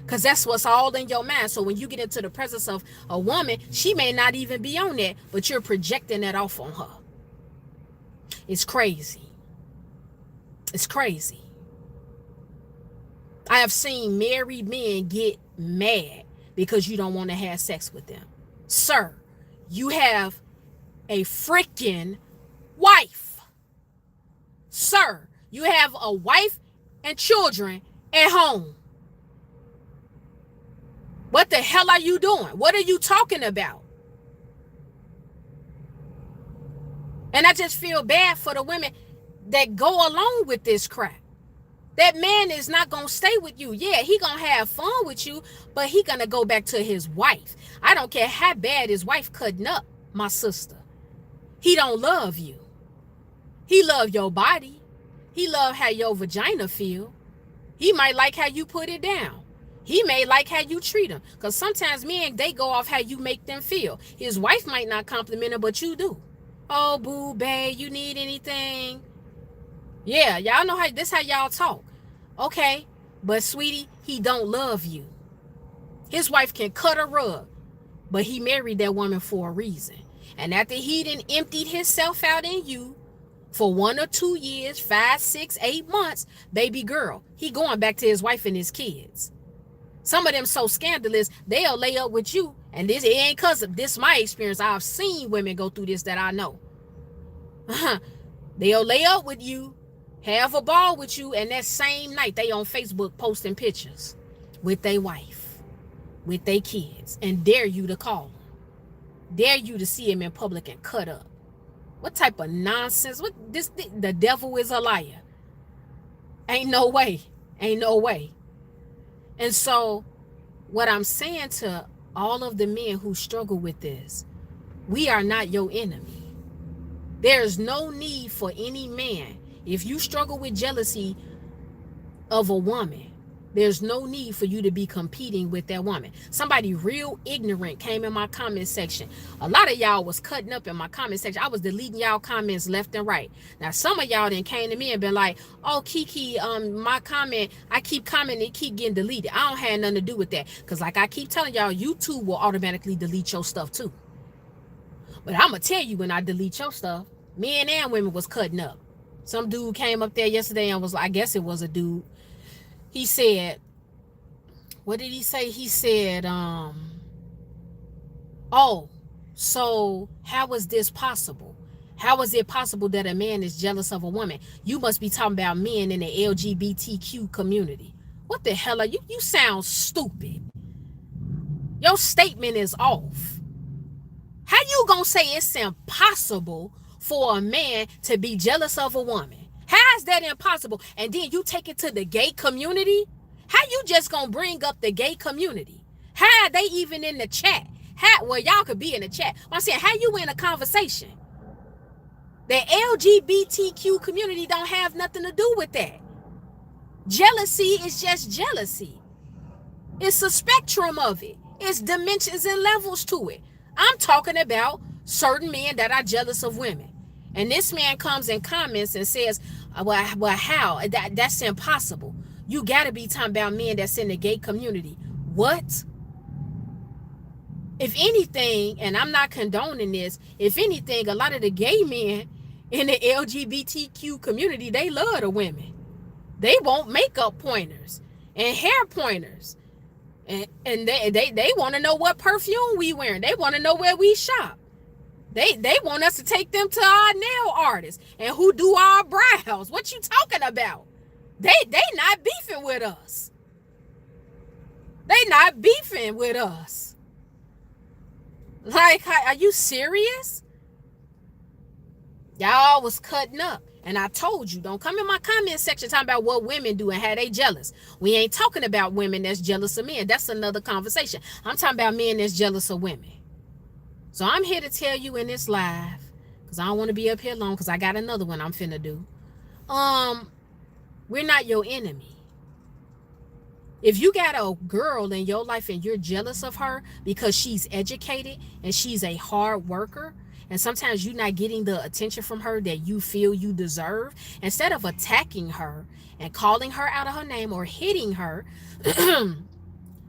Because that's what's all in your mind. So when you get into the presence of a woman, she may not even be on that, but you're projecting that off on her. It's crazy. It's crazy. I have seen married men get mad because you don't want to have sex with them. Sir, you have a freaking wife. Sir, you have a wife and children at home. What the hell are you doing? What are you talking about? And I just feel bad for the women that go along with this crap. That man is not going to stay with you. Yeah, he going to have fun with you, but he going to go back to his wife. I don't care how bad his wife cutting up, my sister. He don't love you. He love your body. He love how your vagina feel. He might like how you put it down. He may like how you treat him. Because sometimes men, they go off how you make them feel. His wife might not compliment him, but you do. Oh, boo, babe, you need anything? Yeah, y'all know how y'all talk. Okay, but sweetie, he don't love you. His wife can cut a rug, but he married that woman for a reason. And after he done emptied himself out in you for 1 or 2 years, 5, 6, 8 months, baby girl, he going back to his wife and his kids. Some of them so scandalous, they'll lay up with you. And it ain't because of this my experience. I've seen women go through this that I know. They'll lay up with you, have a ball with you, and that same night they on Facebook posting pictures with their wife, with their kids, and dare you to call them. Dare you to see him in public and cut up. What type of nonsense? The devil is a liar. Ain't no way. Ain't no way. And so what I'm saying to all of the men who struggle with this, we are not your enemy. There's no need for any man If you struggle with jealousy of a woman, there's no need for you to be competing with that woman. Somebody real ignorant came in my comment section. A lot of y'all was cutting up in my comment section. I was deleting y'all comments left and right. Now some of y'all then came to me and been like, oh Kiki, my comment, I keep commenting, it keep getting deleted. I don't have nothing to do with that. Because like I keep telling y'all, YouTube will automatically delete your stuff too. But I'm going to tell you, when I delete your stuff, men and women was cutting up. Some dude came up there yesterday and was like, I guess it was a dude. He said, what did he say? He said, oh, so how is this possible? How is it possible that a man is jealous of a woman? You must be talking about men in the LGBTQ community. What the hell are you? You sound stupid. Your statement is off. How you gonna say it's impossible for a man to be jealous of a woman? How is that impossible? And then you take it to the gay community? How you just gonna bring up the gay community? How are they even in the chat? Well, y'all could be in the chat. I'm saying, how you in a conversation? The LGBTQ community don't have nothing to do with that. Jealousy is just jealousy. It's a spectrum of it. It's dimensions and levels to it. I'm talking about certain men that are jealous of women. And this man comes and comments and says, well, how? That's impossible. You got to be talking about men that's in the gay community. What? If anything, and I'm not condoning this, if anything, a lot of the gay men in the LGBTQ community, they love the women. They want makeup pointers and hair pointers. And they want to know what perfume we wearing. They want to know where we shop. They want us to take them to our nail artist and who do our brows. What you talking about? They not beefing with us. They not beefing with us. Like, are you serious? Y'all was cutting up. And I told you, don't come in my comment section talking about what women do and how they jealous. We ain't talking about women that's jealous of men. That's another conversation. I'm talking about men that's jealous of women. So I'm here to tell you in this live, because I don't want to be up here long, because I got another one I'm finna do. We're not your enemy. If you got a girl in your life and you're jealous of her because she's educated and she's a hard worker, and sometimes you're not getting the attention from her that you feel you deserve, instead of attacking her and calling her out of her name or hitting her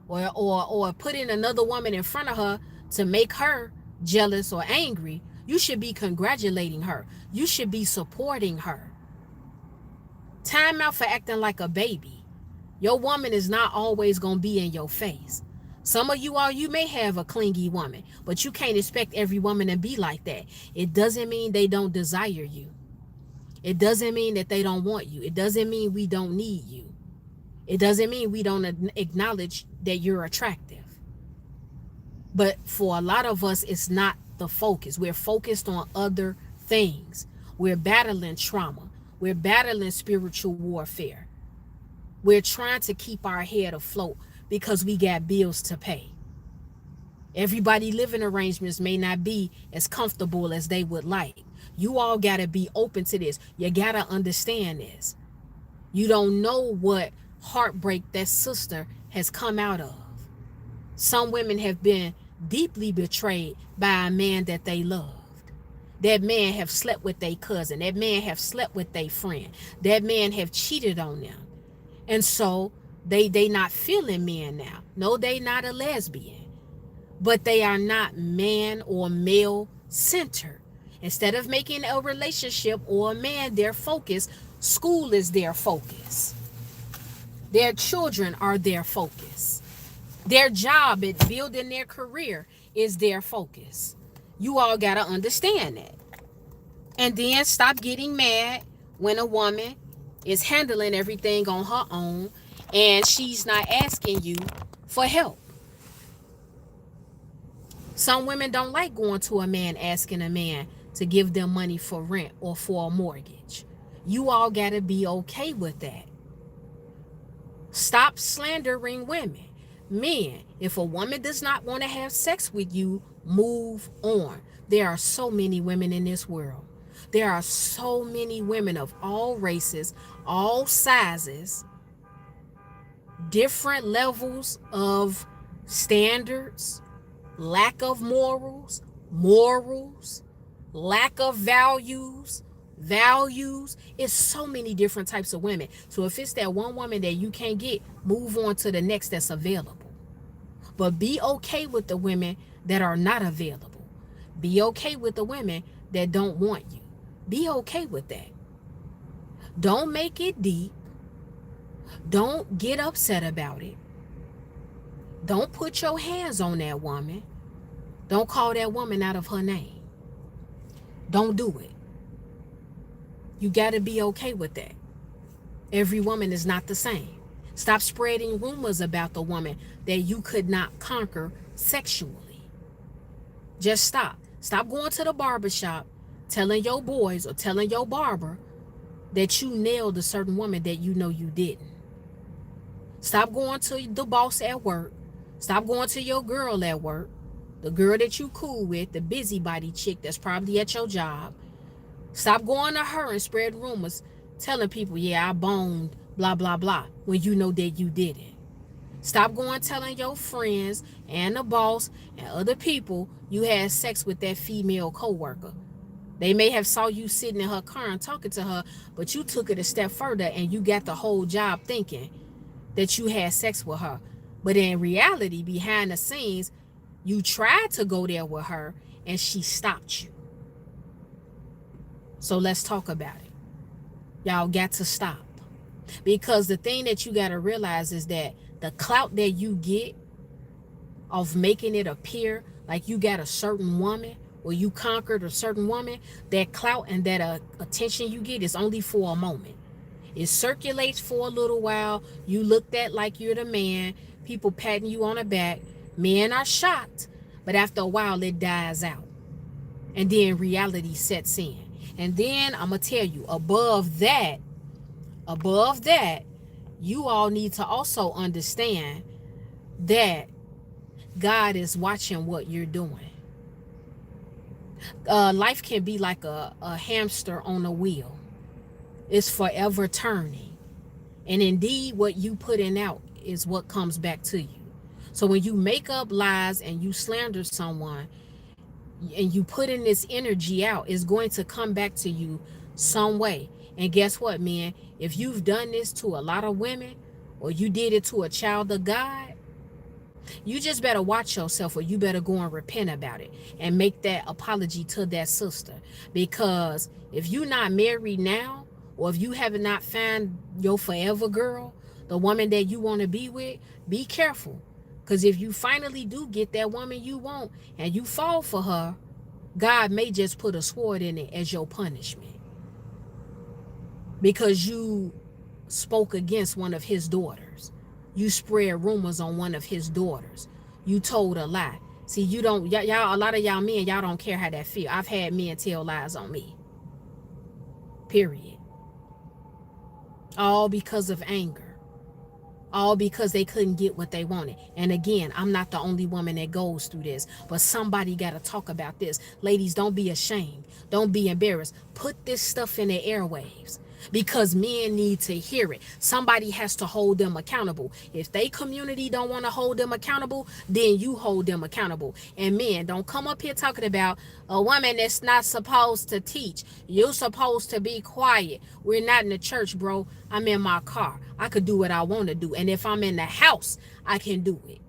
or putting another woman in front of her to make her jealous or angry, you should be congratulating her. You should be supporting her. Time out for acting like a baby. Your woman is not always going to be in your face. Some of you all, you may have a clingy woman, but you can't expect every woman to be like that. It doesn't mean they don't desire you. It doesn't mean that they don't want you. It doesn't mean we don't need you. It doesn't mean we don't acknowledge that you're attractive. But for a lot of us, it's not the focus. We're focused on other things. We're battling trauma. We're battling spiritual warfare. We're trying to keep our head afloat because we got bills to pay. Everybody living arrangements may not be as comfortable as they would like. You all got to be open to this. You got to understand this. You don't know what heartbreak that sister has come out of. Some women have been deeply betrayed by a man that they loved. That man have slept with their cousin. That man have slept with their friend. That man have cheated on them. And so they not feeling men now. No, they not a lesbian. But they are not man or male centered. Instead of making a relationship or a man their focus, school is their focus. Their children are their focus. Their job at building their career is their focus. You all got to understand that. And then stop getting mad when a woman is handling everything on her own and she's not asking you for help. Some women don't like going to a man asking a man to give them money for rent or for a mortgage. You all got to be okay with that. Stop slandering women. Men, if a woman does not want to have sex with you, move on. There are so many women in this world. There are so many women of all races, all sizes, different levels of standards, lack of morals, lack of values. It's so many different types of women. So if it's that one woman that you can't get, move on to the next that's available. But be okay with the women that are not available. Be okay with the women that don't want you. Be okay with that. Don't make it deep. Don't get upset about it. Don't put your hands on that woman. Don't call that woman out of her name. Don't do it. You got to be okay with that. Every woman is not the same. Stop spreading rumors about the woman that you could not conquer sexually. Just stop. Stop going to the barbershop telling your boys or telling your barber that you nailed a certain woman that you know you didn't. Stop going to the boss at work. Stop going to your girl at work, the girl that you cool with, the busybody chick that's probably at your job. Stop going to her and spread rumors telling people, yeah, I boned, blah, blah, blah, when you know that you didn't. Stop going telling your friends and the boss and other people you had sex with that female coworker. They may have saw you sitting in her car and talking to her, but you took it a step further and you got the whole job thinking that you had sex with her. But in reality, behind the scenes, you tried to go there with her and she stopped you. So let's talk about it. Y'all got to stop. Because the thing that you got to realize is that the clout that you get of making it appear like you got a certain woman or you conquered a certain woman, that clout and that attention you get is only for a moment. It circulates for a little while. You looked at like you're the man. People patting you on the back. Men are shocked. But after a while, it dies out. And then reality sets in. And then I'm going to tell you, above that, you all need to also understand that God is watching what you're doing. Life can be like a hamster on a wheel. It's forever turning. And indeed, what you putting out is what comes back to you. So when you make up lies and you slander someone and you put in this energy out, it's going to come back to you some way. And guess what, man? If you've done this to a lot of women or you did it to a child of God, you just better watch yourself, or you better go and repent about it and make that apology to that sister. Because if you're not married now, or if you have not found your forever girl, the woman that you want to be with, be careful. Because if you finally do get that woman you want and you fall for her, God may just put a sword in it as your punishment. Because you spoke against one of his daughters. You spread rumors on one of his daughters. You told a lie. See, you don't, y'all, a lot of y'all men, y'all don't care how that feel. I've had men tell lies on me. Period. All because of anger. All because they couldn't get what they wanted. And again, I'm not the only woman that goes through this, but somebody got to talk about this. Ladies, don't be ashamed. Don't be embarrassed. Put this stuff in the airwaves. Because men need to hear it. Somebody has to hold them accountable. If they community don't want to hold them accountable, then you hold them accountable. And men, don't come up here talking about a woman that's not supposed to teach. You're supposed to be quiet. We're not in the church, bro. I'm in my car. I could do what I want to do. And if I'm in the house, I can do it.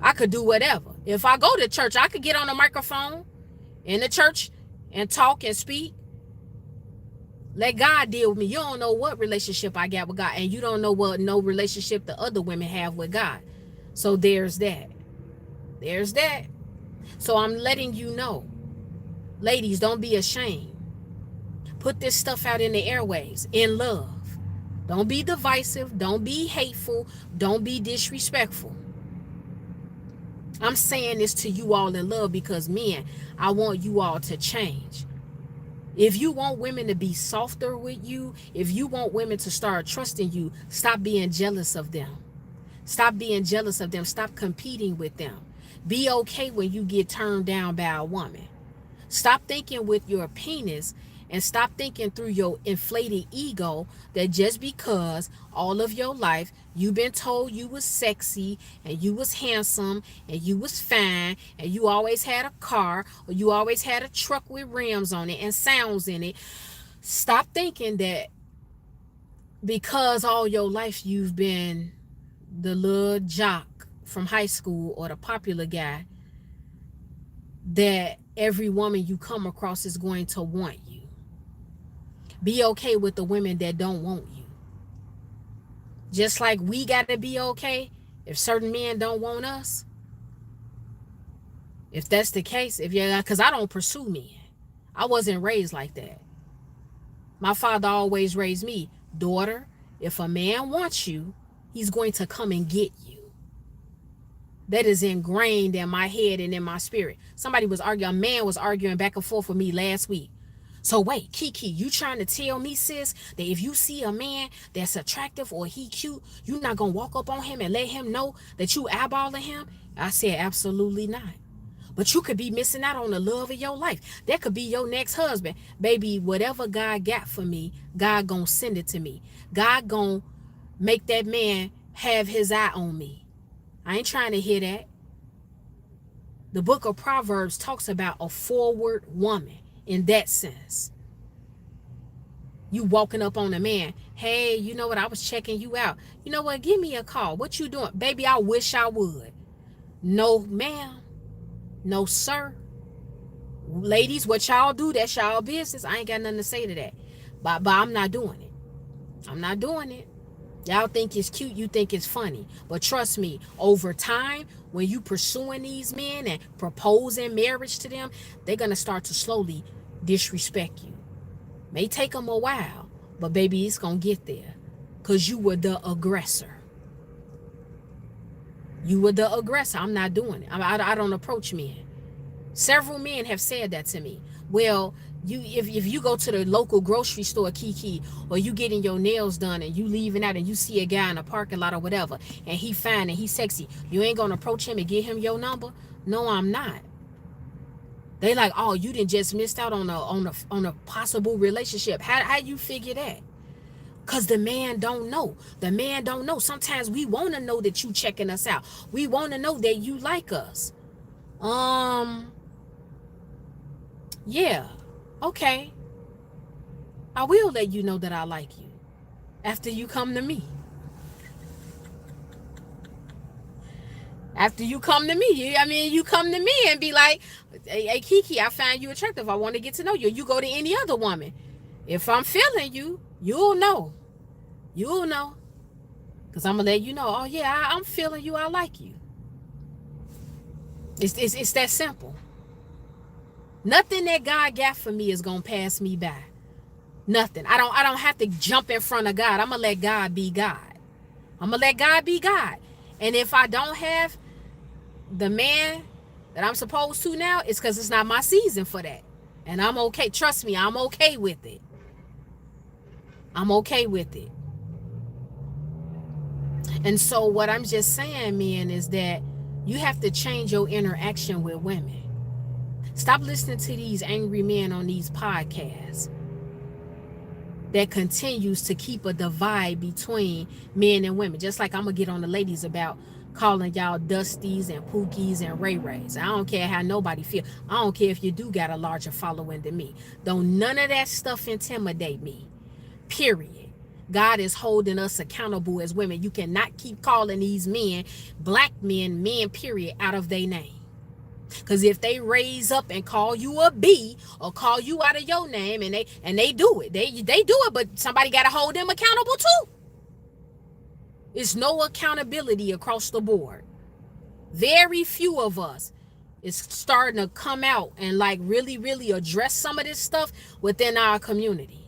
I could do whatever. If I go to church, I could get on the microphone in the church and talk and speak. Let God deal with me. You don't know what relationship I got with God, and you don't know what no relationship the other women have with God. So there's that. There's that. So I'm letting you know, ladies, don't be ashamed. Put this stuff out in the airwaves in love. Don't be divisive. Don't be hateful. Don't be disrespectful. I'm saying this to you all in love because, men, I want you all to change. If you want women to be softer with you, if you want women to start trusting you, stop being jealous of them. Stop being jealous of them. Stop competing with them. Be okay when you get turned down by a woman. Stop thinking with your penis and stop thinking through your inflated ego that just because all of your life you've been told you was sexy and you was handsome and you was fine and you always had a car or you always had a truck with rims on it and sounds in it. Stop thinking that because all your life you've been the little jock from high school or the popular guy, that every woman you come across is going to want you. Be okay with the women that don't want you. Just like we got to be okay if certain men don't want us. If that's the case, because I don't pursue men. I wasn't raised like that. My father always raised me, daughter, if a man wants you, he's going to come and get you. That is ingrained in my head and in my spirit. Somebody was arguing, a man was arguing back and forth with me last week. So wait, Kiki, you trying to tell me, sis, that if you see a man that's attractive or he cute, you're not going to walk up on him and let him know that you eyeballing him? I said, absolutely not. But you could be missing out on the love of your life. That could be your next husband. Baby, whatever God got for me, God gonna send it to me. God gonna make that man have his eye on me. I ain't trying to hear that. The book of Proverbs talks about a forward woman in that sense. You walking up on a man, hey, you know what, I was checking you out. You know what, give me a call. What you doing? Baby, I wish I would. No, ma'am. No, sir. Ladies, what y'all do, that's y'all business. I ain't got nothing to say to that. But I'm not doing it. I'm not doing it. Y'all think it's cute, you think it's funny. But trust me, over time, when you pursuing these men and proposing marriage to them, they're going to start to slowly disrespect you. May take them a while, but baby, it's going to get there. Because you were the aggressor. You were the aggressor. I'm not doing it. I don't approach men. Several men have said that to me. Well, if you go to the local grocery store, Kiki, or you getting your nails done and you leaving out and you see a guy in the parking lot or whatever, and he fine and he sexy, you ain't gonna approach him and give him your number? No, I'm not. They like, oh, you didn't just missed out on a possible relationship. How you figure that? Because the man don't know. The man don't know. Sometimes we want to know that you checking us out. We want to know that you like us. Yeah. Okay. I will let you know that I like you after you come to me. After you come to me. You come to me and be like, hey, Kiki, I find you attractive. I want to get to know you. You go to any other woman. If I'm feeling you, you'll know. You'll know. Because I'm going to let you know, oh, yeah, I'm feeling you. I like you. It's that simple. Nothing that God got for me is going to pass me by. Nothing. I don't have to jump in front of God. I'm going to let God be God. I'm going to let God be God. And if I don't have the man that I'm supposed to now, it's because it's not my season for that. And I'm okay. Trust me, I'm okay with it. I'm okay with it. And so what I'm just saying, men, is that you have to change your interaction with women. Stop listening to these angry men on these podcasts that continues to keep a divide between men and women. Just like I'm going to get on the ladies about calling y'all Dusties and Pookies and Ray Rays. I don't care how nobody feel. I don't care if you do got a larger following than me. Don't none of that stuff intimidate me. Period. God is holding us accountable as women. You cannot keep calling these men, black men, period, out of their name. Because if they raise up and call you a B or call you out of your name, and they do it, they do it, but somebody got to hold them accountable too. It's no accountability across the board. Very few of us is starting to come out and like really, really address some of this stuff within our community.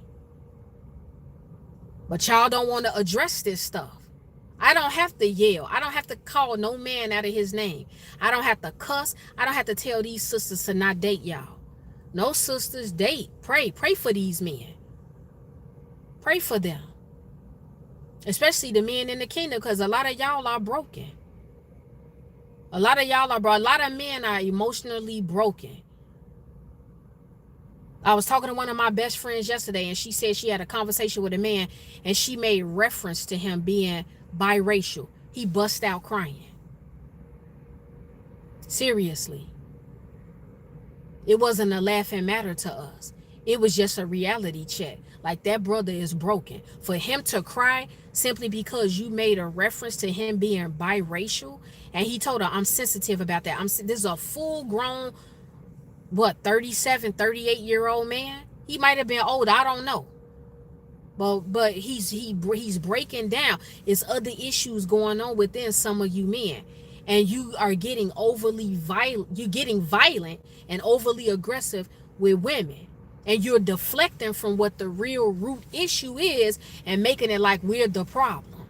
But y'all don't want to address this stuff. I don't have to yell. I don't have to call no man out of his name. I don't have to cuss. I don't have to tell these sisters to not date y'all. No, sisters, date. Pray for these men. Pray for them. Especially the men in the kingdom, because a lot of y'all are broken. A lot of y'all are broken. A lot of men are emotionally broken. I was talking to one of my best friends yesterday, and she said she had a conversation with a man, and she made reference to him being biracial. He bust out crying. Seriously. It wasn't a laughing matter to us. It was just a reality check. Like, that brother is broken. For him to cry simply because you made a reference to him being biracial, and he told her, I'm sensitive about that. This is a full grown, 37, 38-year-old man. He might have been old, I don't know. But he's breaking down. It's other issues going on within some of you men, and you are getting overly violent. You're getting violent and overly aggressive with women, and you're deflecting from what the real root issue is and making it like we're the problem.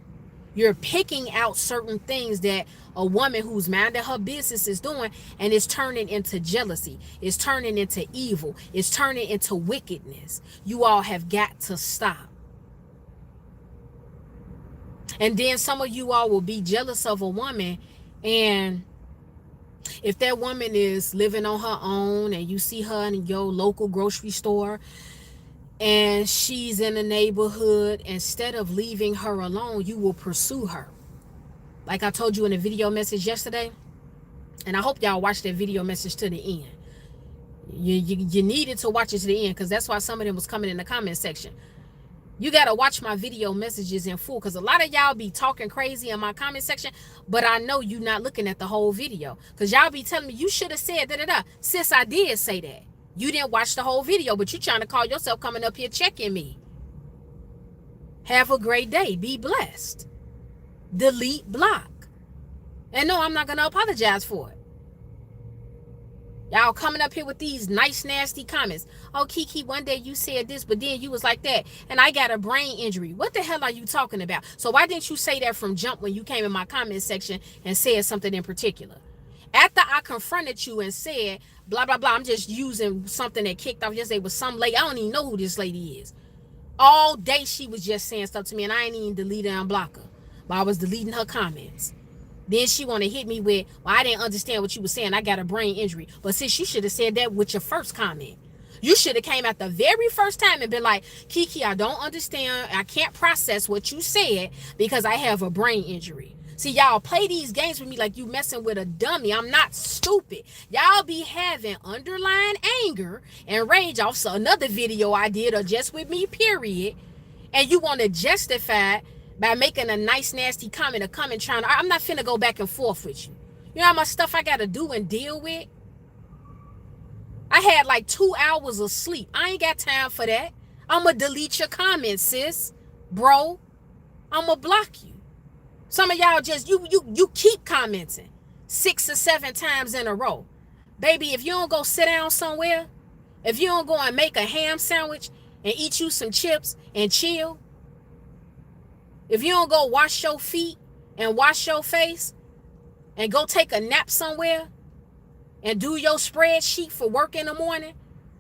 You're picking out certain things that a woman who's minding her business is doing, and it's turning into jealousy. It's turning into evil. It's turning into wickedness. You all have got to stop. And then some of you all will be jealous of a woman, and if that woman is living on her own and you see her in your local grocery store and she's in a neighborhood, instead of leaving her alone, you will pursue her. Like I told you in a video message yesterday, and I hope y'all watched that video message to the end. You needed to watch it to the end, because that's why some of them was coming in the comment section. You got to watch my video messages in full, because a lot of y'all be talking crazy in my comment section, but I know you not looking at the whole video, because y'all be telling me you should have said da-da-da. Sis, I did say that. You didn't watch the whole video, but you trying to call yourself coming up here checking me. Have a great day. Be blessed. Delete, block. And no, I'm not going to apologize for it. Y'all coming up here with these nice, nasty comments. Oh, Kiki, one day you said this, but then you was like that, and I got a brain injury. What the hell are you talking about? So why didn't you say that from jump when you came in my comment section and said something in particular? After I confronted you and said, blah, blah, blah, I'm just using something that kicked off yesterday with some lady. I don't even know who this lady is. All day she was just saying stuff to me, and I ain't even delete her and block her. But I was deleting her comments. Then she want to hit me with, well, I didn't understand what you were saying. I got a brain injury. But sis, you should have said that with your first comment. You should have came at the very first time and been like, Kiki, I don't understand. I can't process what you said because I have a brain injury. See, y'all play these games with me like you messing with a dummy. I'm not stupid. Y'all be having underlying anger and rage off another video I did, or just with me, period. And you want to justify it by making a nice, nasty comment, or comment trying to, I'm not finna go back and forth with you. You know how much stuff I got to do and deal with? I had like 2 hours of sleep. I ain't got time for that. I'm going to delete your comments, sis. Bro, I'm going to block you. Some of y'all just, you keep commenting 6 or 7 times in a row. Baby, if you don't go sit down somewhere, if you don't go and make a ham sandwich and eat you some chips and chill, if you don't go wash your feet and wash your face and go take a nap somewhere and do your spreadsheet for work in the morning,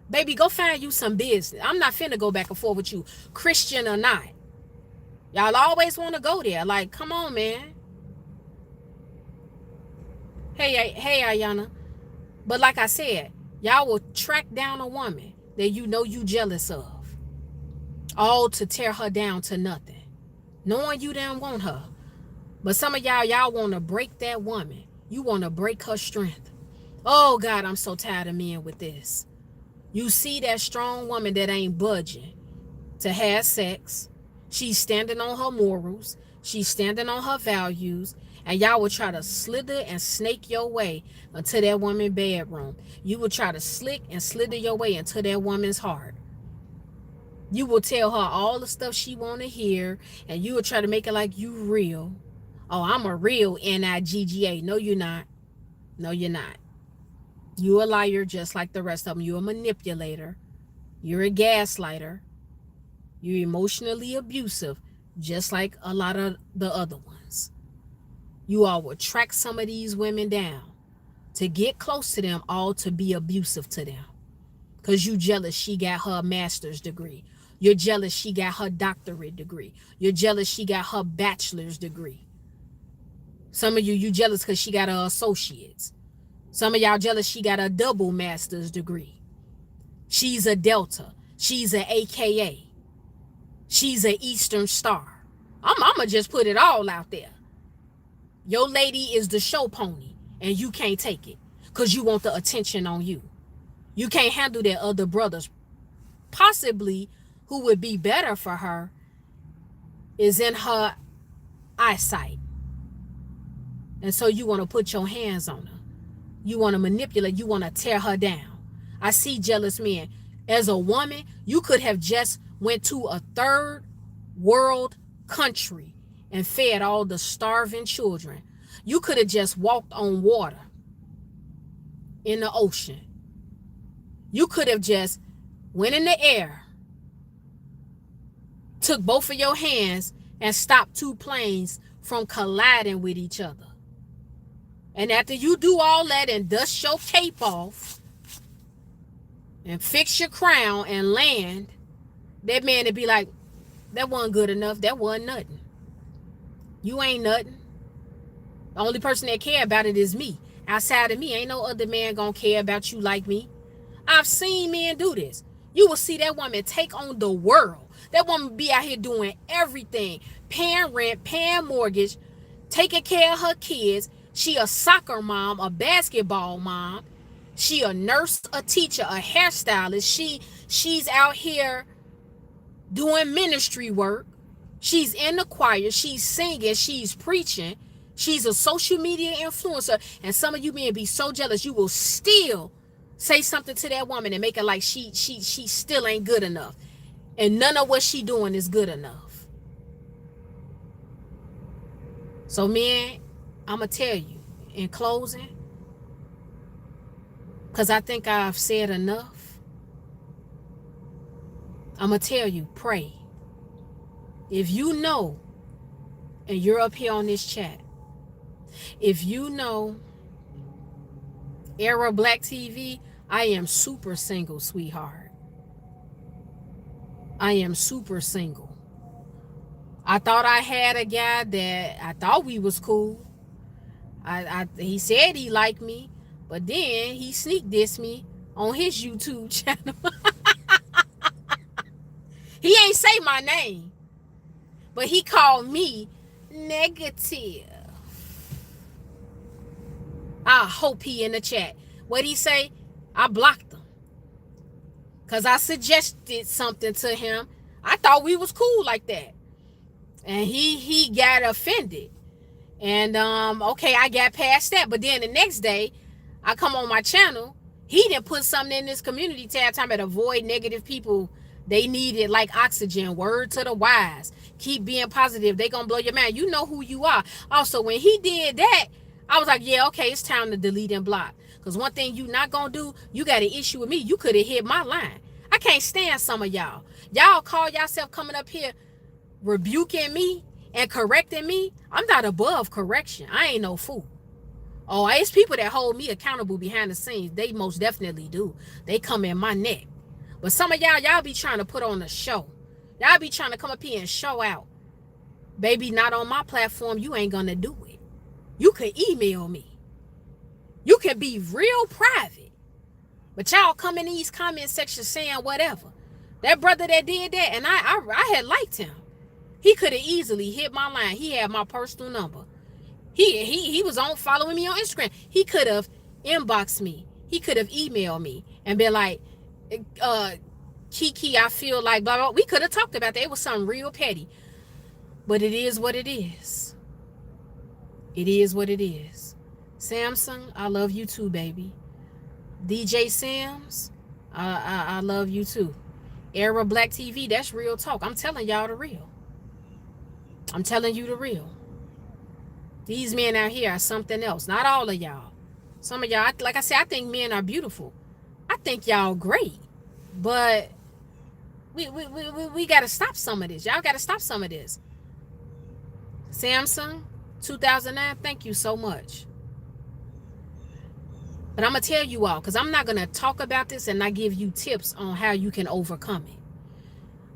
baby, go find you some business. I'm not finna go back and forth with you, Christian or not. Y'all always want to go there. Like, come on, man. Hey, Ayana. But like I said, y'all will track down a woman that you know you jealous of, all to tear her down to nothing, knowing you didn't want her. But some of y'all want to break that woman. You want to break her strength. Oh, God, I'm so tired of men with this. You see that strong woman that ain't budging to have sex. She's standing on her morals. She's standing on her values. And y'all will try to slither and snake your way into that woman's bedroom. You will try to slick and slither your way into that woman's heart. You will tell her all the stuff she want to hear, and you will try to make it like you real. Oh, I'm a real Nigga. No, you're not. No, you're not. You a liar just like the rest of them. You're a manipulator. You're a gaslighter. You're emotionally abusive, just like a lot of the other ones. You all will track some of these women down to get close to them, all to be abusive to them. Because you jealous she got her master's degree. You're jealous she got her doctorate degree. You're jealous she got her bachelor's degree. Some of you jealous because she got her associates. Some of y'all jealous she got a double master's degree. She's a Delta. She's a AKA. She's a Eastern Star. I'ma just put it all out there. Your lady is the show pony, and you can't take it because you want the attention on you. You can't handle that other brothers, possibly who would be better for her, is in her eyesight. And so you want to put your hands on her. You want to manipulate. You want to tear her down. I see jealous men. As a woman, you could have just went to a third world country and fed all the starving children. You could have just walked on water in the ocean. You could have just went in the air, took both of your hands and stopped two planes from colliding with each other. And after you do all that and dust your cape off and fix your crown and land, that man would be like, that wasn't good enough. That wasn't nothing. You ain't nothing. The only person that care about it is me. Outside of me, ain't no other man gonna care about you like me. I've seen men do this. You will see that woman take on the world. That woman be out here doing everything. Paying rent, paying mortgage, taking care of her kids. She a soccer mom, a basketball mom. She a nurse, a teacher, a hairstylist. She's out here doing ministry work. She's in the choir. She's singing. She's preaching. She's a social media influencer. And some of you men be so jealous, you will still say something to that woman and make her like she still ain't good enough. And none of what she doing is good enough. So men, I'm going to tell you in closing, because I think I've said enough. I'm going to tell you, pray. If you know, and you're up here on this chat, if you know Era Black TV, I am super single, sweetheart. I am super single. I thought I had a guy that I thought we was cool. He said he liked me, but then he sneak dissed me on his YouTube channel. He ain't say my name, but he called me negative. I hope he in the chat. What'd he say? I blocked him because I suggested something to him. I thought we was cool like that, and he got offended. And okay, I got past that. But then the next day, I come on my channel. He didn't put something in this community tab talking about avoid negative people. They need it like oxygen. Word to the wise. Keep being positive. They gonna blow your mind. You know who you are. Also, when he did that, I was like, yeah, okay, it's time to delete and block. Because one thing you not gonna do, you got an issue with me. You could have hit my line. I can't stand some of y'all. Y'all call yourself coming up here rebuking me and correcting me. I'm not above correction. I ain't no fool. Oh, it's people that hold me accountable behind the scenes. They most definitely do. They come in my neck. But some of y'all be trying to put on a show. Y'all be trying to come up here and show out. Baby, not on my platform. You ain't gonna do it. You can email me. You can be real private. But y'all come in these comment sections saying whatever. That brother that did that, and I had liked him. He could have easily hit my line. He had my personal number. He was on following me on Instagram. He could have inboxed me. He could have emailed me and been like, Kiki, I feel like blah, blah. We could have talked about that. It was something real petty. But it is what it is. It is what it is. Samsung, I love you too, baby. DJ Sims, I love you too. Era Black TV, that's real talk. I'm telling y'all the real. I'm telling you the real. These men out here are something else. Not all of y'all. Some of y'all, like I said, I think men are beautiful. I think y'all great. But we got to stop some of this. Y'all got to stop some of this. Samsung, 2009, thank you so much. But I'm going to tell you all, because I'm not going to talk about this and not give you tips on how you can overcome it.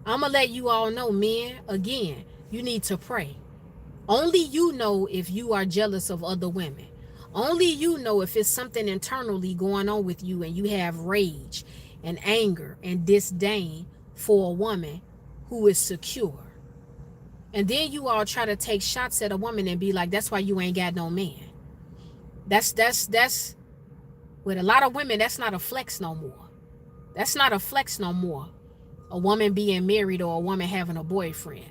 I'm going to let you all know, men, again, you need to pray. Only you know if you are jealous of other women. Only you know if it's something internally going on with you and you have rage and anger and disdain for a woman who is secure. And then you all try to take shots at a woman and be like, that's why you ain't got no man. That's with a lot of women, that's not a flex no more. That's not a flex no more. A woman being married or a woman having a boyfriend.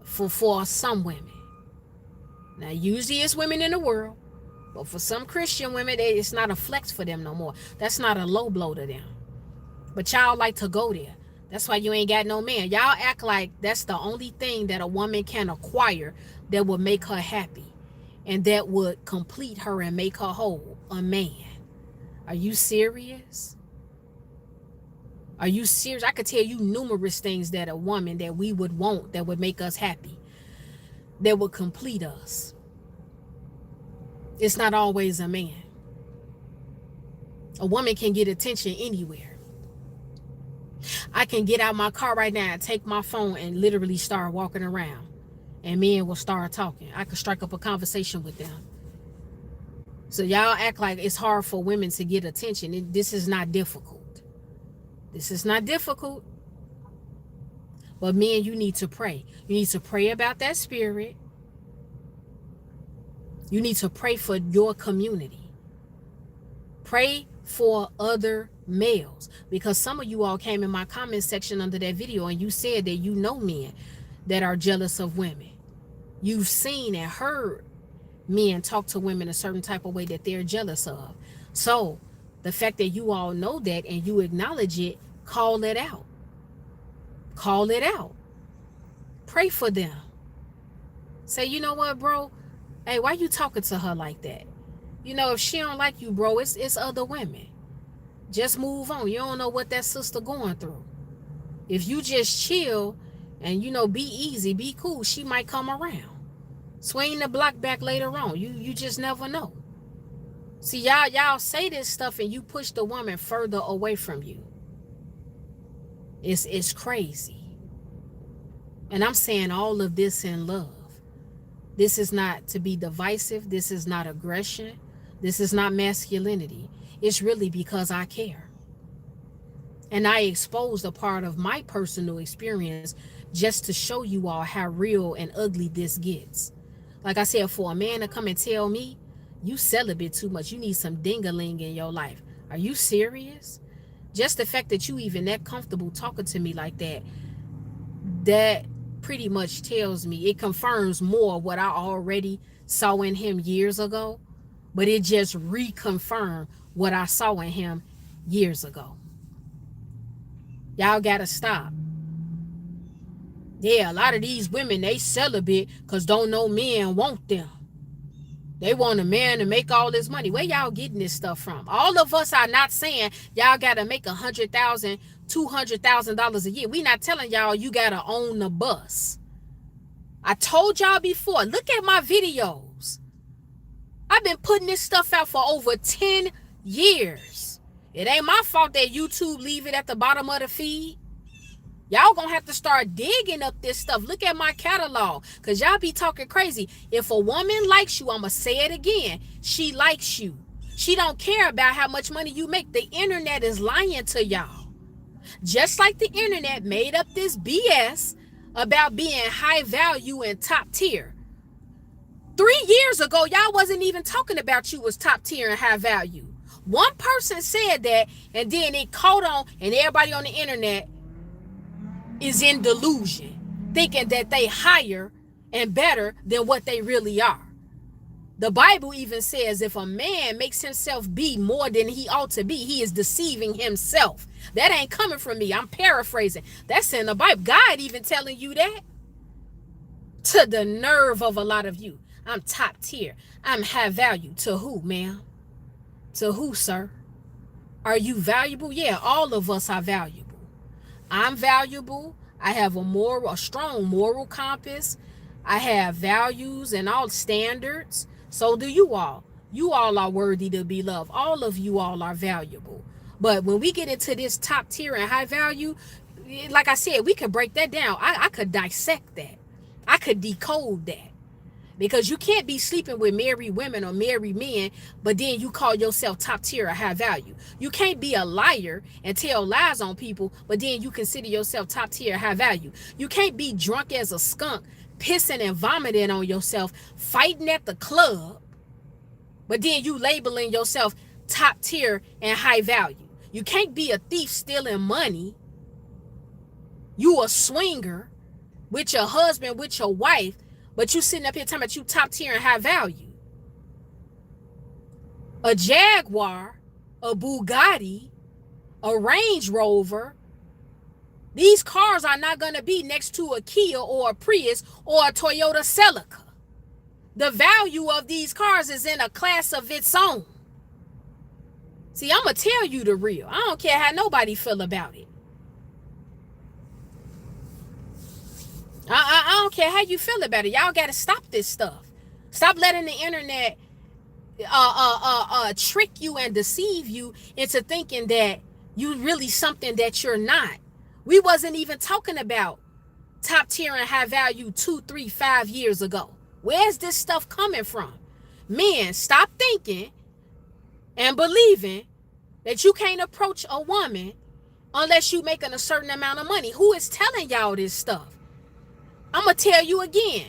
For some women. Now, usually it's women in the world. But for some Christian women, it's not a flex for them no more. That's not a low blow to them. But y'all like to go there. That's why you ain't got no man. Y'all act like that's the only thing that a woman can acquire that would make her happy. And that would complete her and make her whole. A man. Are you serious? Are you serious? I could tell you numerous things that a woman that we would want that would make us happy. That would complete us. It's not always a man. A woman can get attention anywhere. I can get out my car right now and take my phone and literally start walking around. And men will start talking. I could strike up a conversation with them. So y'all act like it's hard for women to get attention. This is not difficult. This is not difficult. But men, you need to pray. You need to pray about that spirit. You need to pray for your community. Pray for other males. Because some of you all came in my comment section under that video and you said that you know men that are jealous of women. You've seen and heard men talk to women a certain type of way that they're jealous of. So the fact that you all know that and you acknowledge it, call it out. Call it out. Pray for them. Say, you know what, bro? Hey, why you talking to her like that? You know, if she don't like you, bro, it's other women. Just move on. You don't know what that sister going through. If you just chill and, you know, be easy, be cool, she might come around. Swing the block back later on. You just never know. See, y'all say this stuff and you push the woman further away from you. It's crazy. And I'm saying all of this in love. This is not to be divisive. This is not aggression. This is not masculinity. It's really because I care. And I exposed a part of my personal experience just to show you all how real and ugly this gets. Like I said, for a man to come and tell me, you celibate too much. You need some ding-a-ling in your life. Are you serious? Just the fact that you even that comfortable talking to me like that, that pretty much tells me, it confirms more what I already saw in him years ago, but it just reconfirmed what I saw in him years ago. Y'all gotta stop. Yeah, a lot of these women, they celibate because don't know men want them. They want a man to make all this money. Where y'all getting this stuff from? All of us are not saying y'all got to make $100,000, $200,000 a year. We not telling y'all you got to own the bus. I told y'all before, look at my videos. I've been putting this stuff out for over 10 years. It ain't my fault that YouTube leave it at the bottom of the feed. Y'all gonna have to start digging up this stuff. Look at my catalog, because y'all be talking crazy. If a woman likes you, I'ma say it again, she likes you. She don't care about how much money you make. The internet is lying to y'all. Just like the internet made up this BS about being high value and top tier. 3 years ago, y'all wasn't even talking about you was top tier and high value. One person said that, and then it caught on, and everybody on the internet is in delusion, thinking that they higher and better than what they really are. The Bible even says if a man makes himself be more than he ought to be, he is deceiving himself. That ain't coming from me. I'm paraphrasing. That's in the Bible. God even telling you that. To the nerve of a lot of you. I'm top tier. I'm high value. To who, ma'am? To who, sir? Are you valuable? Yeah, all of us are valuable. I'm valuable. I have a strong moral compass. I have values and all standards. So do you all. You all are worthy to be loved. All of you all are valuable. But when we get into this top tier and high value, like I said, we could break that down. I could dissect that. I could decode that. Because you can't be sleeping with married women or married men, but then you call yourself top tier or high value. You can't be a liar and tell lies on people, but then you consider yourself top tier or high value. You can't be drunk as a skunk, pissing and vomiting on yourself, fighting at the club, but then you labeling yourself top tier and high value. You can't be a thief stealing money. You a swinger with your husband, with your wife, but you sitting up here talking about you top tier and high value. A Jaguar, a Bugatti, a Range Rover, these cars are not going to be next to a Kia or a Prius or a Toyota Celica. The value of these cars is in a class of its own. See, I'm going to tell you the real. I don't care how nobody feel about it. I don't care how you feel about it. Y'all got to stop this stuff. Stop letting the internet trick you and deceive you into thinking that you really something that you're not. We wasn't even talking about top tier and high value 2, 3, 5 years ago. Where's this stuff coming from? Men, stop thinking and believing that you can't approach a woman unless you making a certain amount of money. Who is telling y'all this stuff? I'm going to tell you again,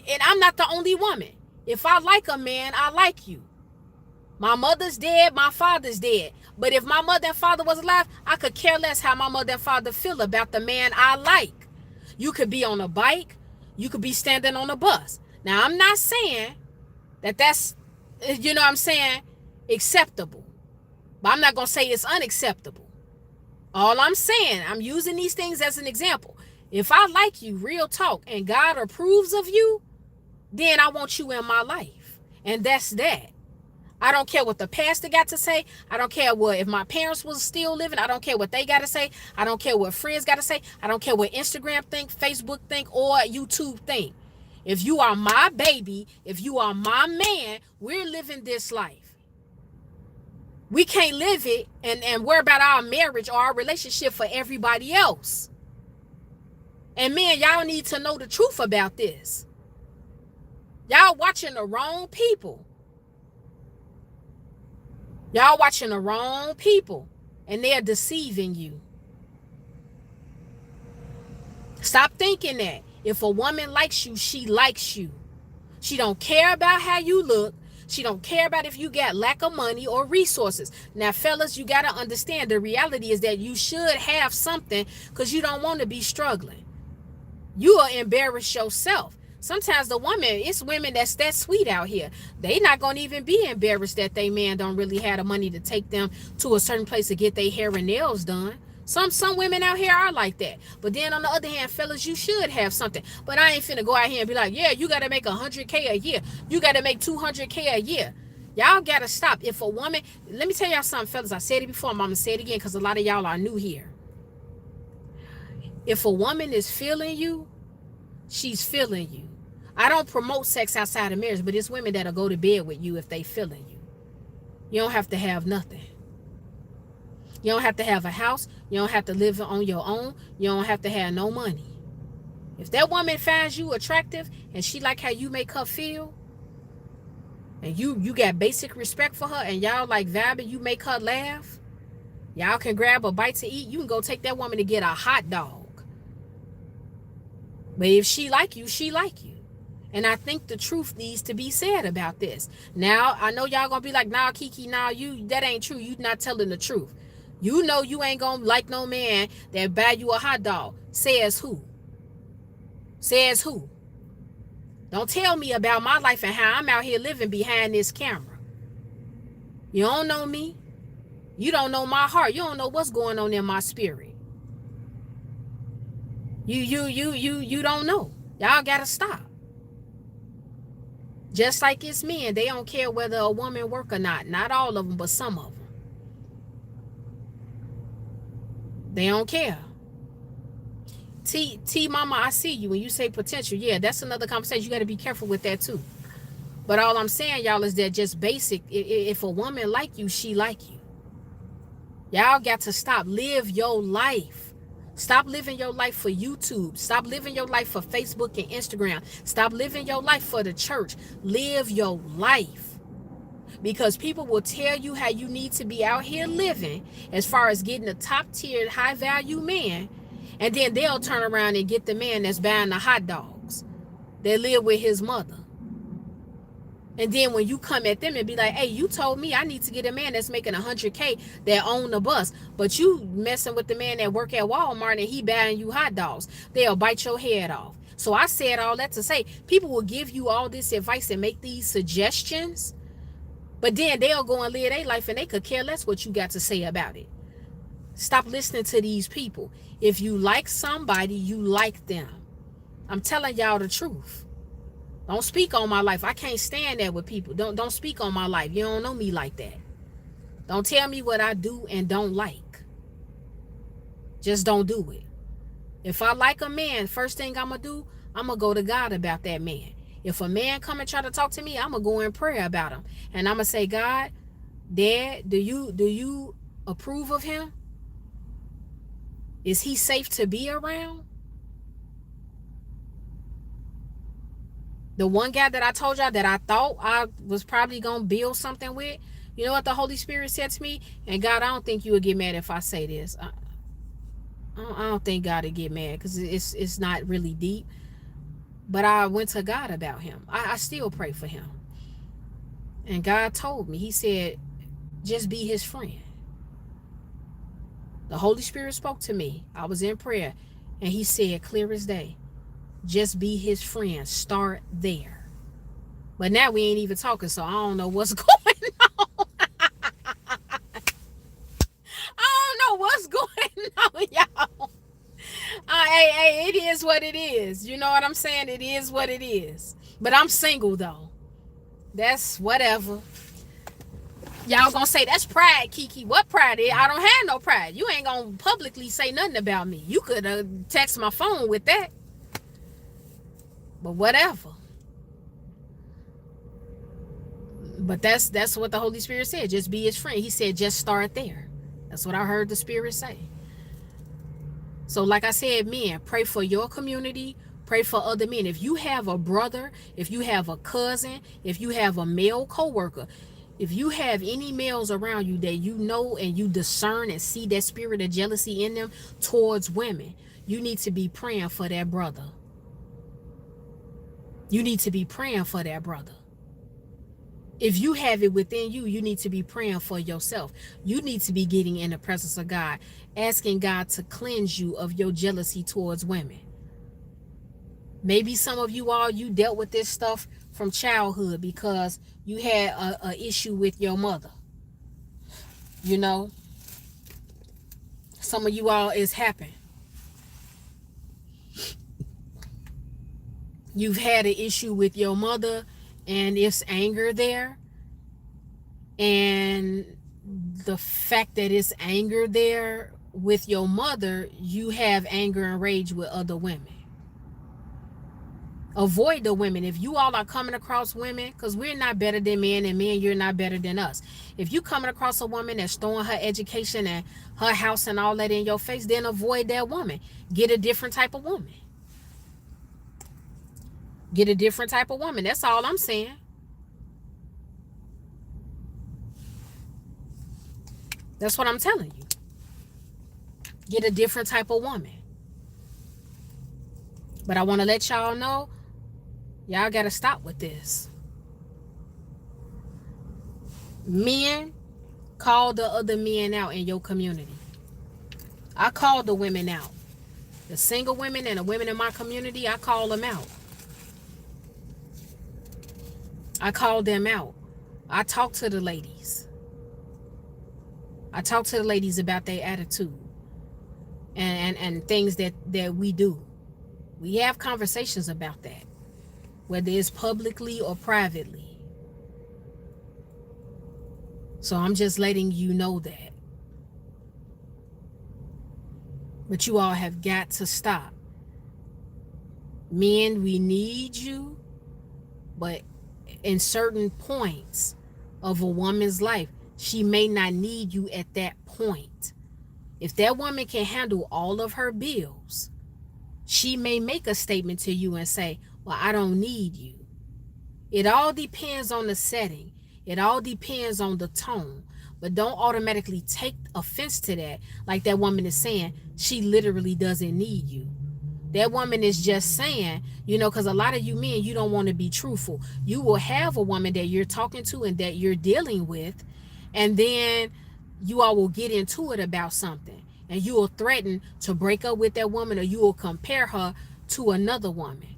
and I'm not the only woman. If I like a man, I like you. My mother's dead, my father's dead. But if my mother and father was alive, I could care less how my mother and father feel about the man I like. You could be on a bike. You could be standing on a bus. Now, I'm not saying that that's, you know what I'm saying, acceptable. But I'm not going to say it's unacceptable. All I'm saying, I'm using these things as an example. If I like you, real talk, and God approves of you, then I want you in my life. And that's that. I don't care what the pastor got to say. I don't care what, if my parents was still living, I don't care what they got to say. I don't care what friends got to say. I don't care what Instagram think, Facebook think, or YouTube think. If you are my baby, if you are my man, we're living this life. We can't live it and worry about our marriage or our relationship for everybody else. And man, y'all need to know the truth about this. Y'all watching the wrong people. Y'all watching the wrong people, and they're deceiving you. Stop thinking that if a woman likes you, she likes you. She don't care about how you look. She don't care about if you got lack of money or resources. Now, fellas, you got to understand the reality is that you should have something because you don't want to be struggling. You will embarrass yourself. Sometimes the woman, it's women that's that sweet out here. They not going to even be embarrassed that they man don't really have the money to take them to a certain place to get their hair and nails done. Some women out here are like that. But then on the other hand, fellas, you should have something. But I ain't finna go out here and be like, yeah, you got to make $100K a year. You got to make $200K a year. Y'all got to stop. If a woman, let me tell y'all something, fellas. I said it before. I'm going to say it again because a lot of y'all are new here. If a woman is feeling you, she's feeling you. I don't promote sex outside of marriage, but it's women that'll go to bed with you if they feeling you. You don't have to have nothing. You don't have to have a house. You don't have to live on your own. You don't have to have no money. If that woman finds you attractive and she like how you make her feel, and you got basic respect for her and y'all like vibing, you make her laugh, y'all can grab a bite to eat. You can go take that woman to get a hot dog. But if she like you, she like you. And I think the truth needs to be said about this. Now, I know y'all gonna be like, nah, Kiki, nah, that ain't true. You not telling the truth. You know you ain't gonna like no man that buy you a hot dog. Says who? Says who? Don't tell me about my life and how I'm out here living behind this camera. You don't know me. You don't know my heart. You don't know what's going on in my spirit. You don't know. Y'all gotta stop. Just like it's men, they don't care whether a woman work or not. Not all of them, but some of them. They don't care. T mama, I see you. When you say potential, yeah, that's another conversation. You got to be careful with that too. But all I'm saying, y'all, is that just basic. If a woman like you, she like you. Y'all got to stop. Live your life. Stop living your life for YouTube. Stop living your life for Facebook and Instagram. Stop living your life for the church. Live your life. Because people will tell you how you need to be out here living as far as getting a top tier, high value man. And then they'll turn around and get the man that's buying the hot dogs that live with his mother. And then when you come at them and be like, hey, you told me I need to get a man that's making $100K that own the bus, but you messing with the man that work at Walmart and he buying you hot dogs, they'll bite your head off. So I said all that to say, people will give you all this advice and make these suggestions, but then they'll go and live their life and they could care less what you got to say about it. Stop listening to these people. If you like somebody, you like them. I'm telling y'all the truth. Don't speak on my life. I can't stand that with people. Don't speak on my life. You don't know me like that. Don't tell me what I do and don't like. Just don't do it. If I like a man, first thing I'm going to do, I'm going to go to God about that man. If a man come and try to talk to me, I'm going to go in prayer about him. And I'm going to say, God, Dad, do you approve of him? Is he safe to be around? The one guy that I told y'all that I thought I was probably going to build something with, you know what the Holy Spirit said to me? And God, I don't think you would get mad if I say this. I don't think God would get mad because it's not really deep. But I went to God about him. I still pray for him. And God told me, he said, just be his friend. The Holy Spirit spoke to me. I was in prayer. And he said, clear as day, just be his friend. Start there. But now we ain't even talking, so I don't know what's going on. I don't know what's going on, y'all. Hey, it is what it is. You know what I'm saying? It is what it is. But I'm single, though. That's whatever. Y'all gonna say, that's pride, Kiki. What pride is? I don't have no pride. You ain't gonna publicly say nothing about me. You could text my phone with that. But whatever. But that's what the Holy Spirit said. Just be his friend. He said, just start there. That's what I heard the Spirit say. So like I said, men, pray for your community. Pray for other men. If you have a brother, if you have a cousin, if you have a male coworker, if you have any males around you that you know and you discern and see that spirit of jealousy in them towards women, you need to be praying for that brother. You need to be praying for that brother. If you have it within you, you need to be praying for yourself. You need to be getting in the presence of God, asking God to cleanse you of your jealousy towards women. Maybe some of you all, you dealt with this stuff from childhood because you had a issue with your mother. You know, some of you all, it's happened. You've had an issue with your mother and it's anger there. And the fact that it's anger there with your mother, you have anger and rage with other women. Avoid the women. If you all are coming across women, because we're not better than men, and men, you're not better than us. If you coming across a woman that's throwing her education and her house and all that in your face, then avoid that woman. Get a different type of woman. Get a different type of woman. That's all I'm saying. That's what I'm telling you. Get a different type of woman. But I want to let y'all know, y'all got to stop with this. Men, call the other men out in your community. I call the women out. The single women and the women in my community, I call them out. I call them out. I talk to the ladies. I talk to the ladies about their attitude and things that we do. We have conversations about that, whether it's publicly or privately. So I'm just letting you know that. But you all have got to stop. Men, we need you, but in certain points of a woman's life, she may not need you at that point. If that woman can handle all of her bills, she may make a statement to you and say, well, I don't need you. It all depends on the setting. It all depends on the tone. But don't automatically take offense to that. Like that woman is saying, she literally doesn't need you. That woman is just saying, because a lot of you men, you don't want to be truthful. You will have a woman that you're talking to and that you're dealing with, and then you all will get into it about something. And you will threaten to break up with that woman, or you will compare her to another woman.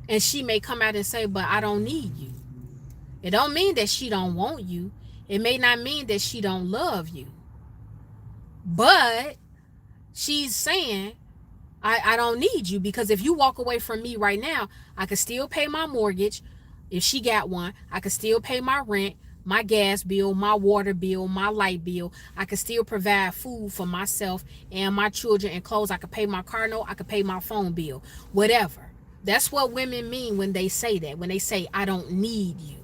And she may come out and say, but I don't need you. It don't mean that she don't want you. It may not mean that she don't love you. But she's saying, I don't need you, because if you walk away from me right now, I could still pay my mortgage. If she got one, I could still pay my rent, my gas bill, my water bill, my light bill. I could still provide food for myself and my children and clothes. I could pay my car note. I could pay my phone bill, whatever. That's what women mean when they say that, when they say, I don't need you.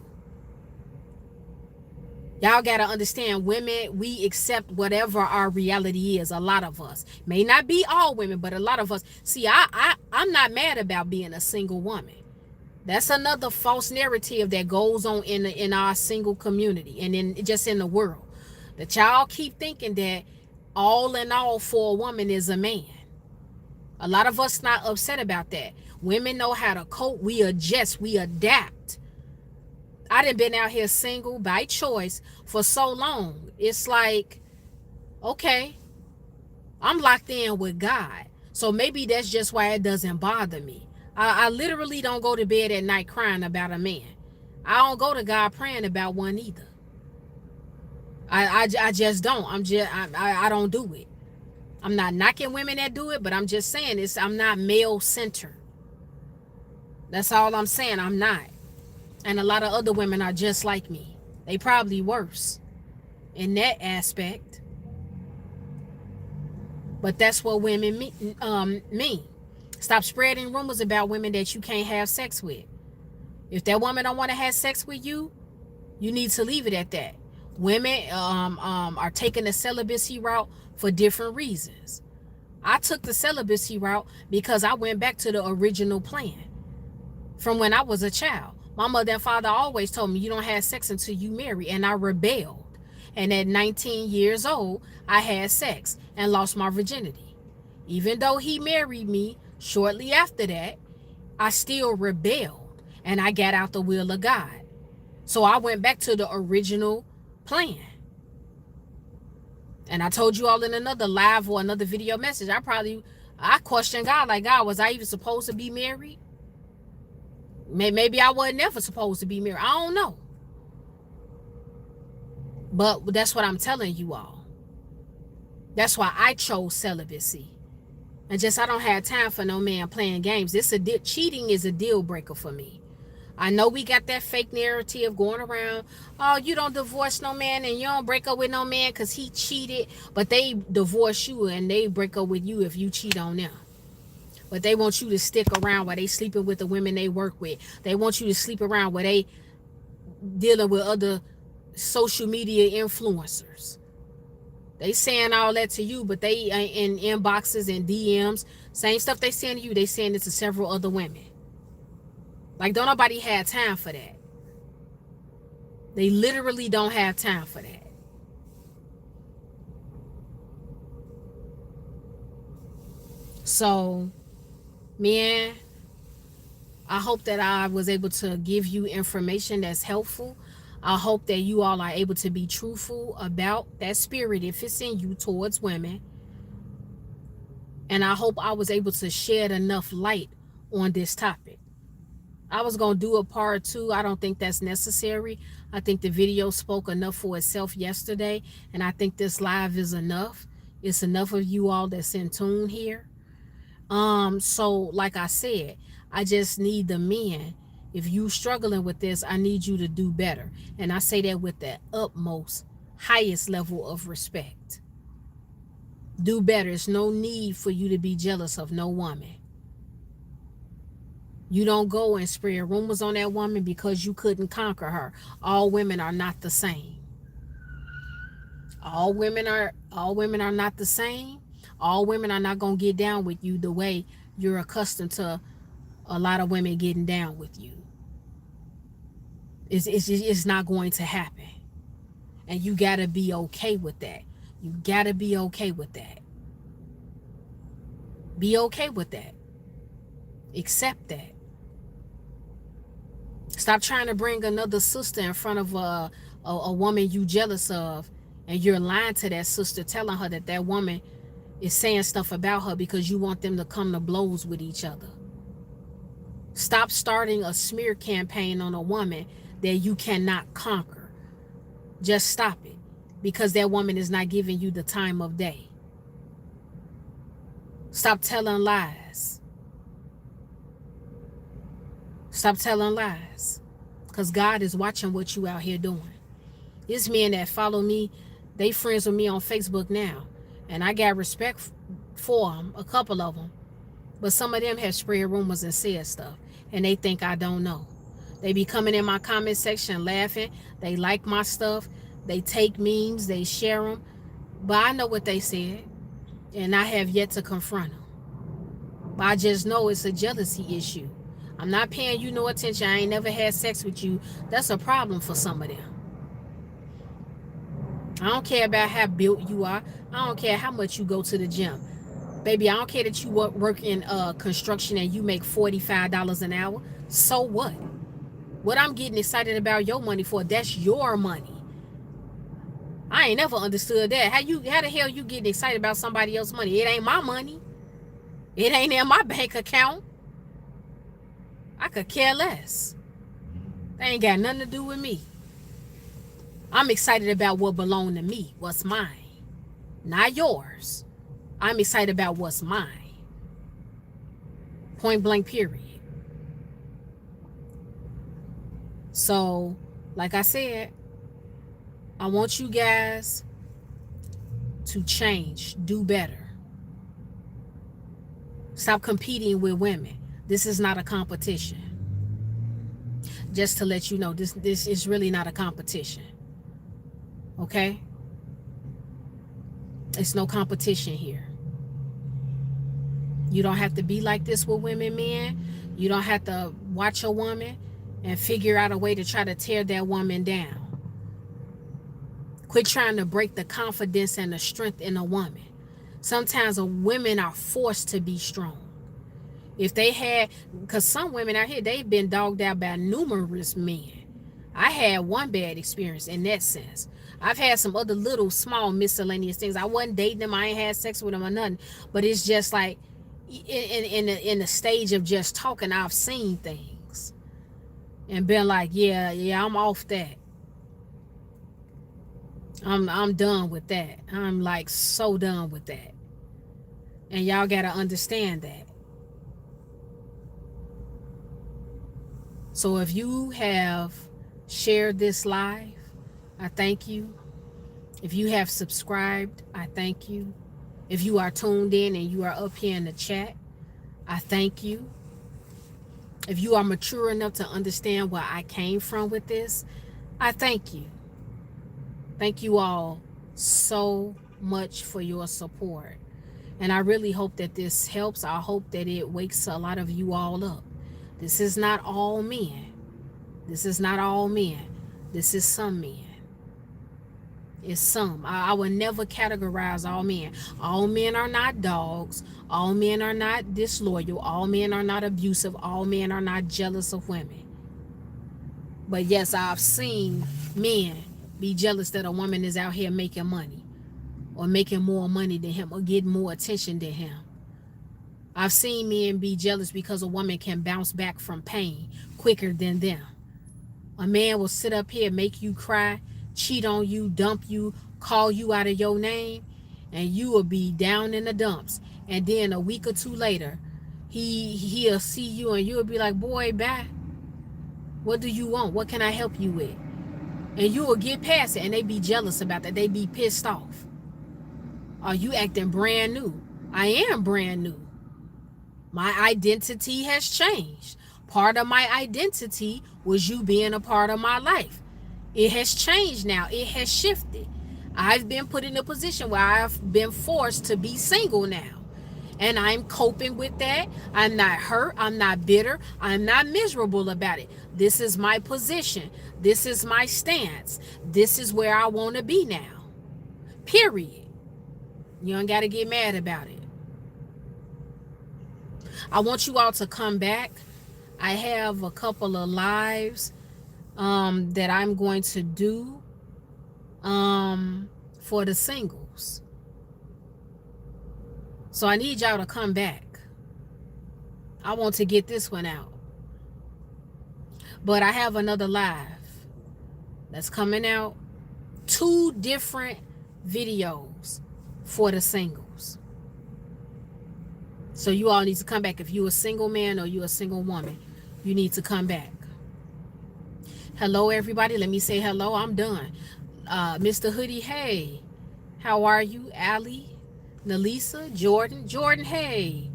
Y'all got to understand, women, we accept whatever our reality is. A lot of us. May not be all women, but a lot of us. See, I'm not mad about being a single woman. That's another false narrative that goes on in our single community and in the world. That y'all keep thinking that all in all for a woman is a man. A lot of us not upset about that. Women know how to cope. We adjust. We adapt. I done been out here single by choice for so long. It's like, okay, I'm locked in with God. So maybe that's just why it doesn't bother me. I literally don't go to bed at night crying about a man. I don't go to God praying about one either. I just don't. I don't do it. I'm not knocking women that do it, but I'm just saying I'm not male centered. That's all I'm saying. I'm not. And a lot of other women are just like me. They probably worse in that aspect. But that's what women mean. Stop spreading rumors about women that you can't have sex with. If that woman don't want to have sex with you, you need to leave it at that. Women are taking the celibacy route for different reasons. I took the celibacy route because I went back to the original plan from when I was a child. My mother and father always told me you don't have sex until you marry, and I rebelled. And at 19 years old, I had sex and lost my virginity. Even though he married me shortly after that, I still rebelled and I got out the will of God. So I went back to the original plan. And I told you all in another live or another video message, I questioned God, like, God, was I even supposed to be married? Maybe I wasn't never supposed to be married. I don't know. But that's what I'm telling you all. That's why I chose celibacy. And I don't have time for no man playing games. Cheating is a deal breaker for me. I know we got that fake narrative going around. Oh, you don't divorce no man and you don't break up with no man because he cheated. But they divorce you and they break up with you if you cheat on them. But they want you to stick around while they sleeping with the women they work with. They want you to sleep around while they dealing with other social media influencers. They saying all that to you, but they in inboxes and DMs, same stuff they saying to you, they saying it to several other women. Like, don't nobody have time for that. They literally don't have time for that. So, man, I hope that I was able to give you information that's helpful. I hope that you all are able to be truthful about that spirit if it's in you towards women. And I hope I was able to shed enough light on this topic. I was going to do a part 2. I don't think that's necessary. I think the video spoke enough for itself yesterday. And I think this live is enough. It's enough of you all that's in tune here. So like I said, I just need the men. If you struggling with this, I need you to do better. And I say that with the utmost, highest level of respect. Do better. There's no need for you to be jealous of no woman. You don't go and spread rumors on that woman because you couldn't conquer her. All women are not the same. All women are not the same. All women are not going to get down with you the way you're accustomed to a lot of women getting down with you. It's not going to happen. And you got to be okay with that. You got to be okay with that. Be okay with that. Accept that. Stop trying to bring another sister in front of a woman you jealous of, and you're lying to that sister, telling her that that woman is saying stuff about her because you want them to come to blows with each other. Stop starting a smear campaign on a woman that you cannot conquer. Just stop it, because that woman is not giving you the time of day. Stop telling lies. Stop telling lies, because God is watching what you out here doing. These men that follow me, they friends with me on Facebook now, and I got respect for them, a couple of them, but some of them have spread rumors and said stuff, and they think I don't know. They be coming in my comment section laughing. They like my stuff. They take memes, they share them, but I know what they said, and I have yet to confront them. But I just know it's a jealousy issue. I'm not paying you no attention. I ain't never had sex with you. That's a problem for some of them. I don't care about how built you are. I don't care how much you go to the gym. Baby, I don't care that you work in construction and you make $45 an hour. So what? What I'm getting excited about your money for, that's your money. I ain't never understood that. How the hell you getting excited about somebody else's money? It ain't my money. It ain't in my bank account. I could care less. They ain't got nothing to do with me. I'm excited about what belongs to me, what's mine, not yours. I'm excited about what's mine. Point blank, period. So, like I said, I want you guys to change, do better. Stop competing with women. This is not a competition. Just to let you know, this is really not a competition. Okay? It's no competition here. You don't have to be like this with women, men. You don't have to watch a woman and figure out a way to try to tear that woman down. Quit trying to break the confidence and the strength in a woman. Sometimes women are forced to be strong. If they had, because some women out here, they've been dogged out by numerous men. I had one bad experience in that sense. I've had some other little small miscellaneous things. I wasn't dating them. I ain't had sex with them or nothing. But it's just like in the stage of just talking, I've seen things and been like, yeah, I'm off that. I'm done with that. I'm like so done with that. And y'all got to understand that. So if you have shared this live, I thank you. If you have subscribed, I thank you. If you are tuned in and you are up here in the chat, I thank you. If you are mature enough to understand where I came from with this, I thank you. Thank you all so much for your support. And I really hope that this helps. I hope that it wakes a lot of you all up. This is not all men. This is not all men. This is some men. It's some. I would never categorize all men. All men are not dogs. All men are not disloyal. All men are not abusive. All men are not jealous of women. But yes, I've seen men be jealous that a woman is out here making money or making more money than him or getting more attention than him. I've seen men be jealous because a woman can bounce back from pain quicker than them. A man will sit up here, make you cry, cheat on you, dump you, call you out of your name, and you will be down in the dumps. And then a week or two later, he'll see you and you'll be like, boy, bye. What do you want? What can I help you with? And you will get past it, and they be jealous about that. They be pissed off. Are you acting brand new? I am brand new. My identity has changed. Part of my identity was you being a part of my life. It has changed now. It has shifted. I've been put in a position where I've been forced to be single now. And I'm coping with that. I'm not hurt. I'm not bitter. I'm not miserable about it. This is my position. This is my stance. This is where I want to be now. Period. You don't got to get mad about it. I want you all to come back. I have a couple of lives that I'm going to do for the singles. So I need y'all to come back. I want to get this one out. But I have another live that's coming out. 2 different videos for the singles. So you all need to come back. If you're a single man or you're a single woman, you need to come back. Hello, everybody. Let me say hello. I'm done. Mr. Hoodie, hey. How are you? Allie, Nalisa, Jordan, hey.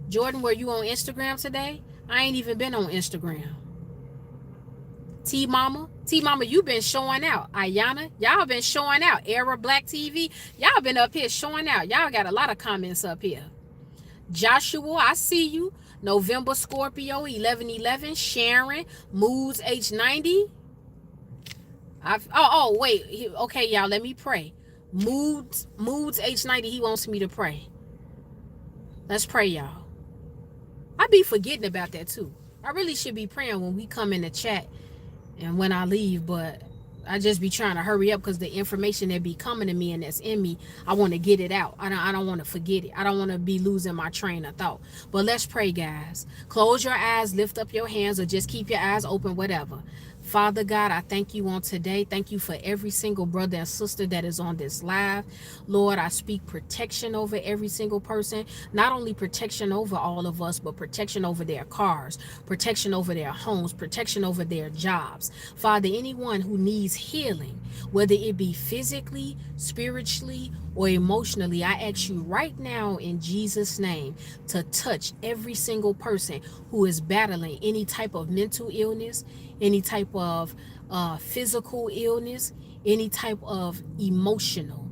Jordan, were you on Instagram today? I ain't even been on Instagram. T-Mama, you been showing out. Ayana, y'all been showing out. Era Black TV, y'all been up here showing out. Y'all got a lot of comments up here. Joshua, I see you. November Scorpio 1111. Sharon, Moods H90. Wait. Okay, y'all, let me pray. Moods H90, he wants me to pray. Let's pray, y'all. I be forgetting about that too. I really should be praying when we come in the chat and when I leave, but I just be trying to hurry up because the information that be coming to me and that's in me, I want to get it out. I don't want to forget it. I don't want to be losing my train of thought. But let's pray, guys. Close your eyes, lift up your hands, or just keep your eyes open, whatever. Father God, I thank you on today. Thank you for every single brother and sister that is on this live. Lord, I speak protection over every single person. Not only protection over all of us, but protection over their cars, protection over their homes, protection over their jobs. Father, anyone who needs healing, whether it be physically, spiritually, or emotionally, I ask you right now in Jesus' name to touch every single person who is battling any type of mental illness, any type of physical illness, any type of emotional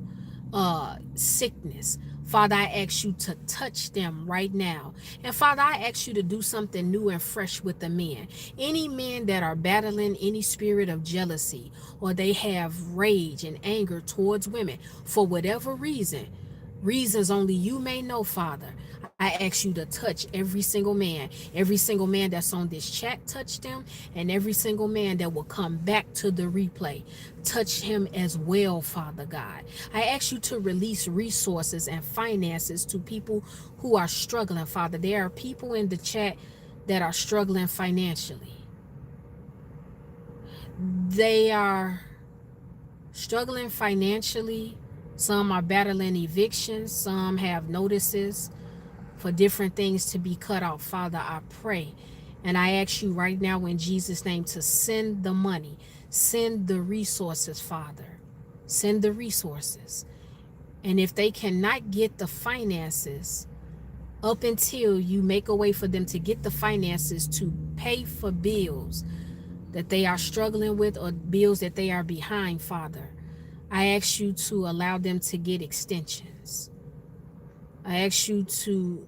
sickness. Father, I ask you to touch them right now. And Father, I ask you to do something new and fresh with the men. Any men that are battling any spirit of jealousy, or they have rage and anger towards women for whatever reasons only you may know, Father, I ask you to touch every single man that's on this chat, touch them, and every single man that will come back to the replay, touch him as well, Father God. I ask you to release resources and finances to people who are struggling, Father. There are people in the chat that are struggling financially. They are struggling financially. Some are battling evictions. Some have notices for different things to be cut off. Father, I pray and I ask you right now in Jesus' name to send the money, send the resources, Father. Send the resources. And if they cannot get the finances up until you make a way for them to get the finances to pay for bills that they are struggling with or bills that they are behind, Father, I ask you to allow them to get extensions. I ask you to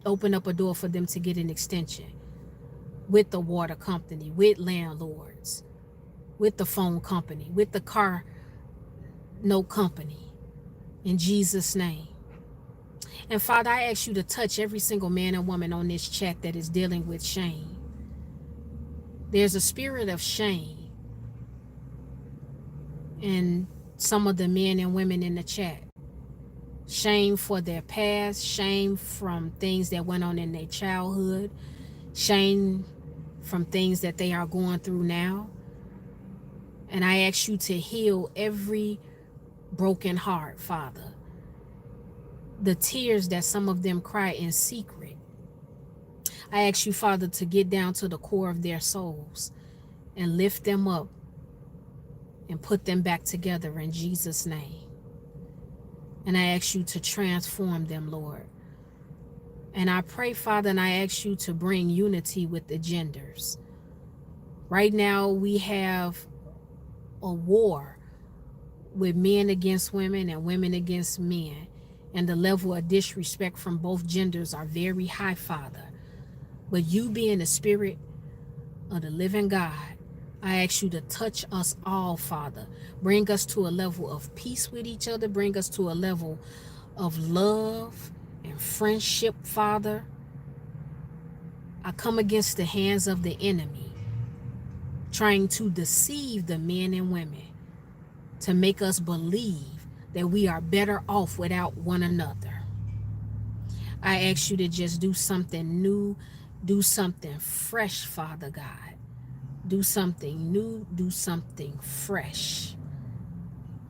open up a door for them to get an extension with the water company, with landlords, with the phone company, with the car note company, in Jesus' name. And Father, I ask you to touch every single man and woman on this chat that is dealing with shame. There's a spirit of shame in some of the men and women in the chat. Shame for their past, shame from things that went on in their childhood, shame from things that they are going through now. And I ask you to heal every broken heart, Father. The tears that some of them cry in secret, I ask you, Father, to get down to the core of their souls and lift them up and put them back together in Jesus' name. And I ask you to transform them, Lord. And I pray, Father, and I ask you to bring unity with the genders. Right now, we have a war with men against women and women against men, and the level of disrespect from both genders are very high, Father. But you being the spirit of the living God, I ask you to touch us all, Father. Bring us to a level of peace with each other. Bring us to a level of love and friendship, Father. I come against the hands of the enemy, trying to deceive the men and women to make us believe that we are better off without one another. I ask you to just do something new, do something fresh, Father God. Do something new, do something fresh,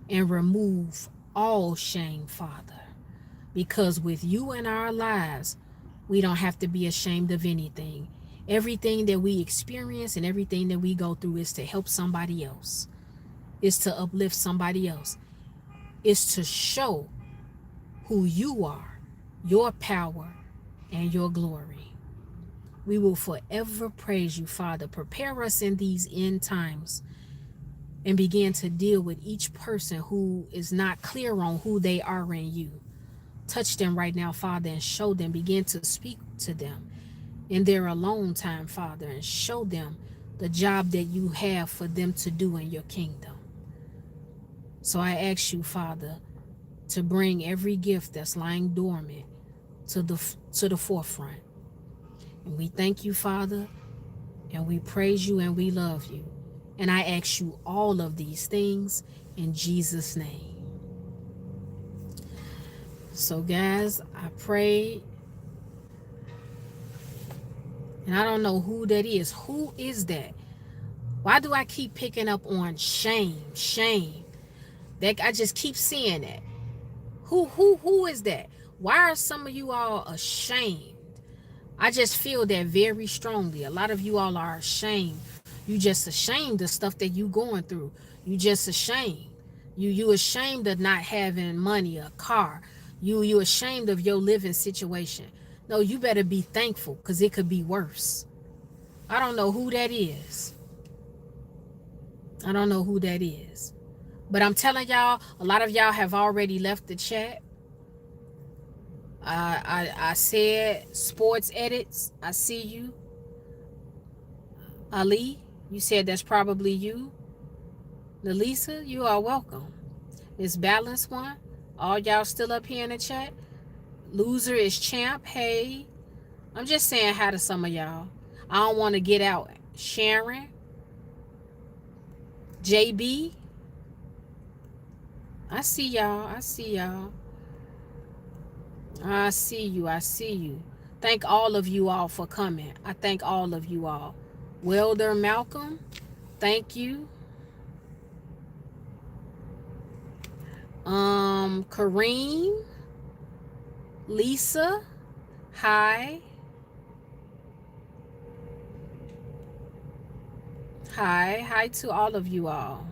and remove all shame, Father. Because with you in our lives, we don't have to be ashamed of anything. Everything that we experience and everything that we go through is to help somebody else, is to uplift somebody else, is to show who you are, your power, and your glory. We will forever praise you, Father. Prepare us in these end times and begin to deal with each person who is not clear on who they are in you. Touch them right now, Father, and show them. Begin to speak to them in their alone time, Father, and show them the job that you have for them to do in your kingdom. So I ask you, Father, to bring every gift that's lying dormant to the forefront. And we thank you, Father, and we praise you and we love you. And I ask you all of these things in Jesus' name. So guys, I pray, and I don't know who that is. Who is that? Why do I keep picking up on shame? That I just keep seeing that. Who is that? Why are some of you all ashamed? I just feel that very strongly. A lot of you all are ashamed. You just ashamed of stuff that you going through. You just ashamed. You ashamed of not having money, a car. You ashamed of your living situation. No, you better be thankful, because it could be worse. I don't know who that is. I don't know who that is. But I'm telling y'all, a lot of y'all have already left the chat. I said sports edits. I see you. Ali, you said that's probably you. Nalisa, you are welcome. Miss Balance One, all y'all still up here in the chat. Loser is champ. Hey, I'm just saying hi to some of y'all. I don't want to get out. Sharon, JB, I see y'all. I see y'all. I see you. I see you. Thank all of you all for coming. I thank all of you all. Welder Malcolm, thank you. Kareem, Lisa, hi. Hi to all of you all.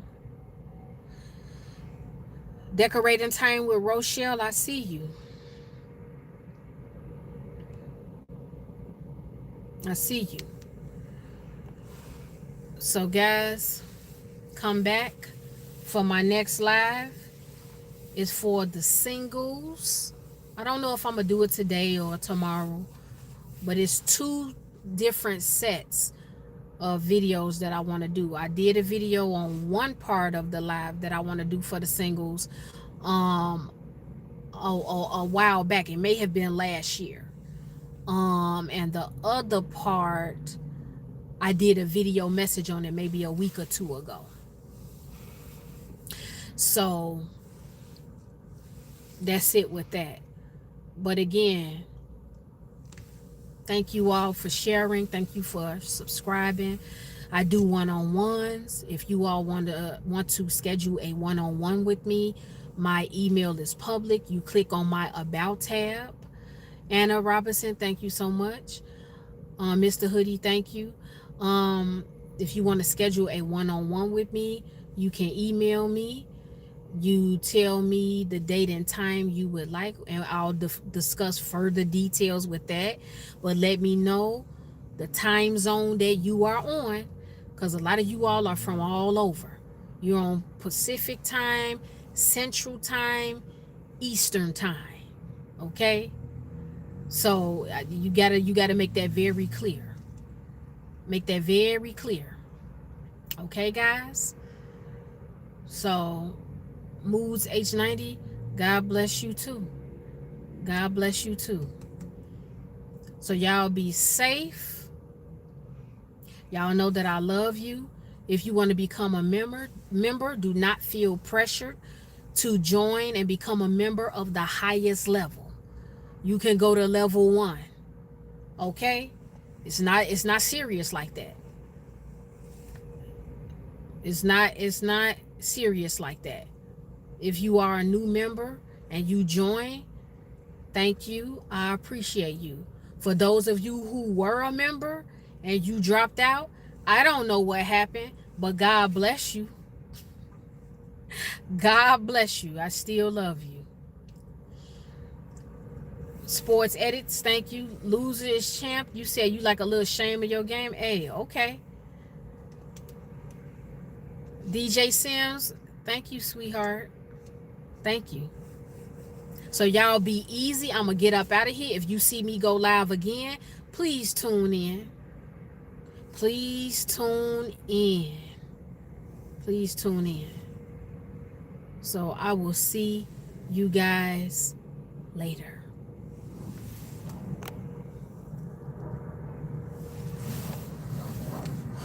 Decorating time with Rochelle, I see you. I see you. So guys, come back for my next live. It's for the singles. I don't know if I'm gonna do it today or tomorrow, but it's 2 different sets of videos that I want to do. I did a video on one part of the live that I want to do for the singles a while back. It may have been last year. And the other part, I did a video message on it maybe a week or 2 ago. So that's it with that. But again, thank you all for sharing. Thank you for subscribing. I do one-on-ones. If you all want to schedule a one-on-one with me, my email is public. You click on my About tab. Anna Robinson, thank you so much. Mr. Hoodie, thank you. If you want to schedule a one-on-one with me, you can email me. You tell me the date and time you would like, and I'll discuss further details with that. But let me know the time zone that you are on, because a lot of you all are from all over. You're on Pacific time, Central Time, Eastern Time. Okay? So you gotta make that very clear. Make that very clear. Okay, guys? So Moods H90, God bless you too. God bless you too. So y'all be safe. Y'all know that I love you. If you want to become a member, do not feel pressured to join and become a member of the highest level. You can go to level 1. Okay? It's not serious like that. It's not serious like that. If you are a new member and you join, thank you. I appreciate you. For those of you who were a member and you dropped out, I don't know what happened, but God bless you. God bless you. I still love you. Sports edits, thank you. Loser is champ. You said you like a little shame of your game. Hey, okay. DJ Sims, thank you, sweetheart. Thank you. So y'all be easy. I'm going to get up out of here. If you see me go live again, please tune in. Please tune in. Please tune in. So I will see you guys later.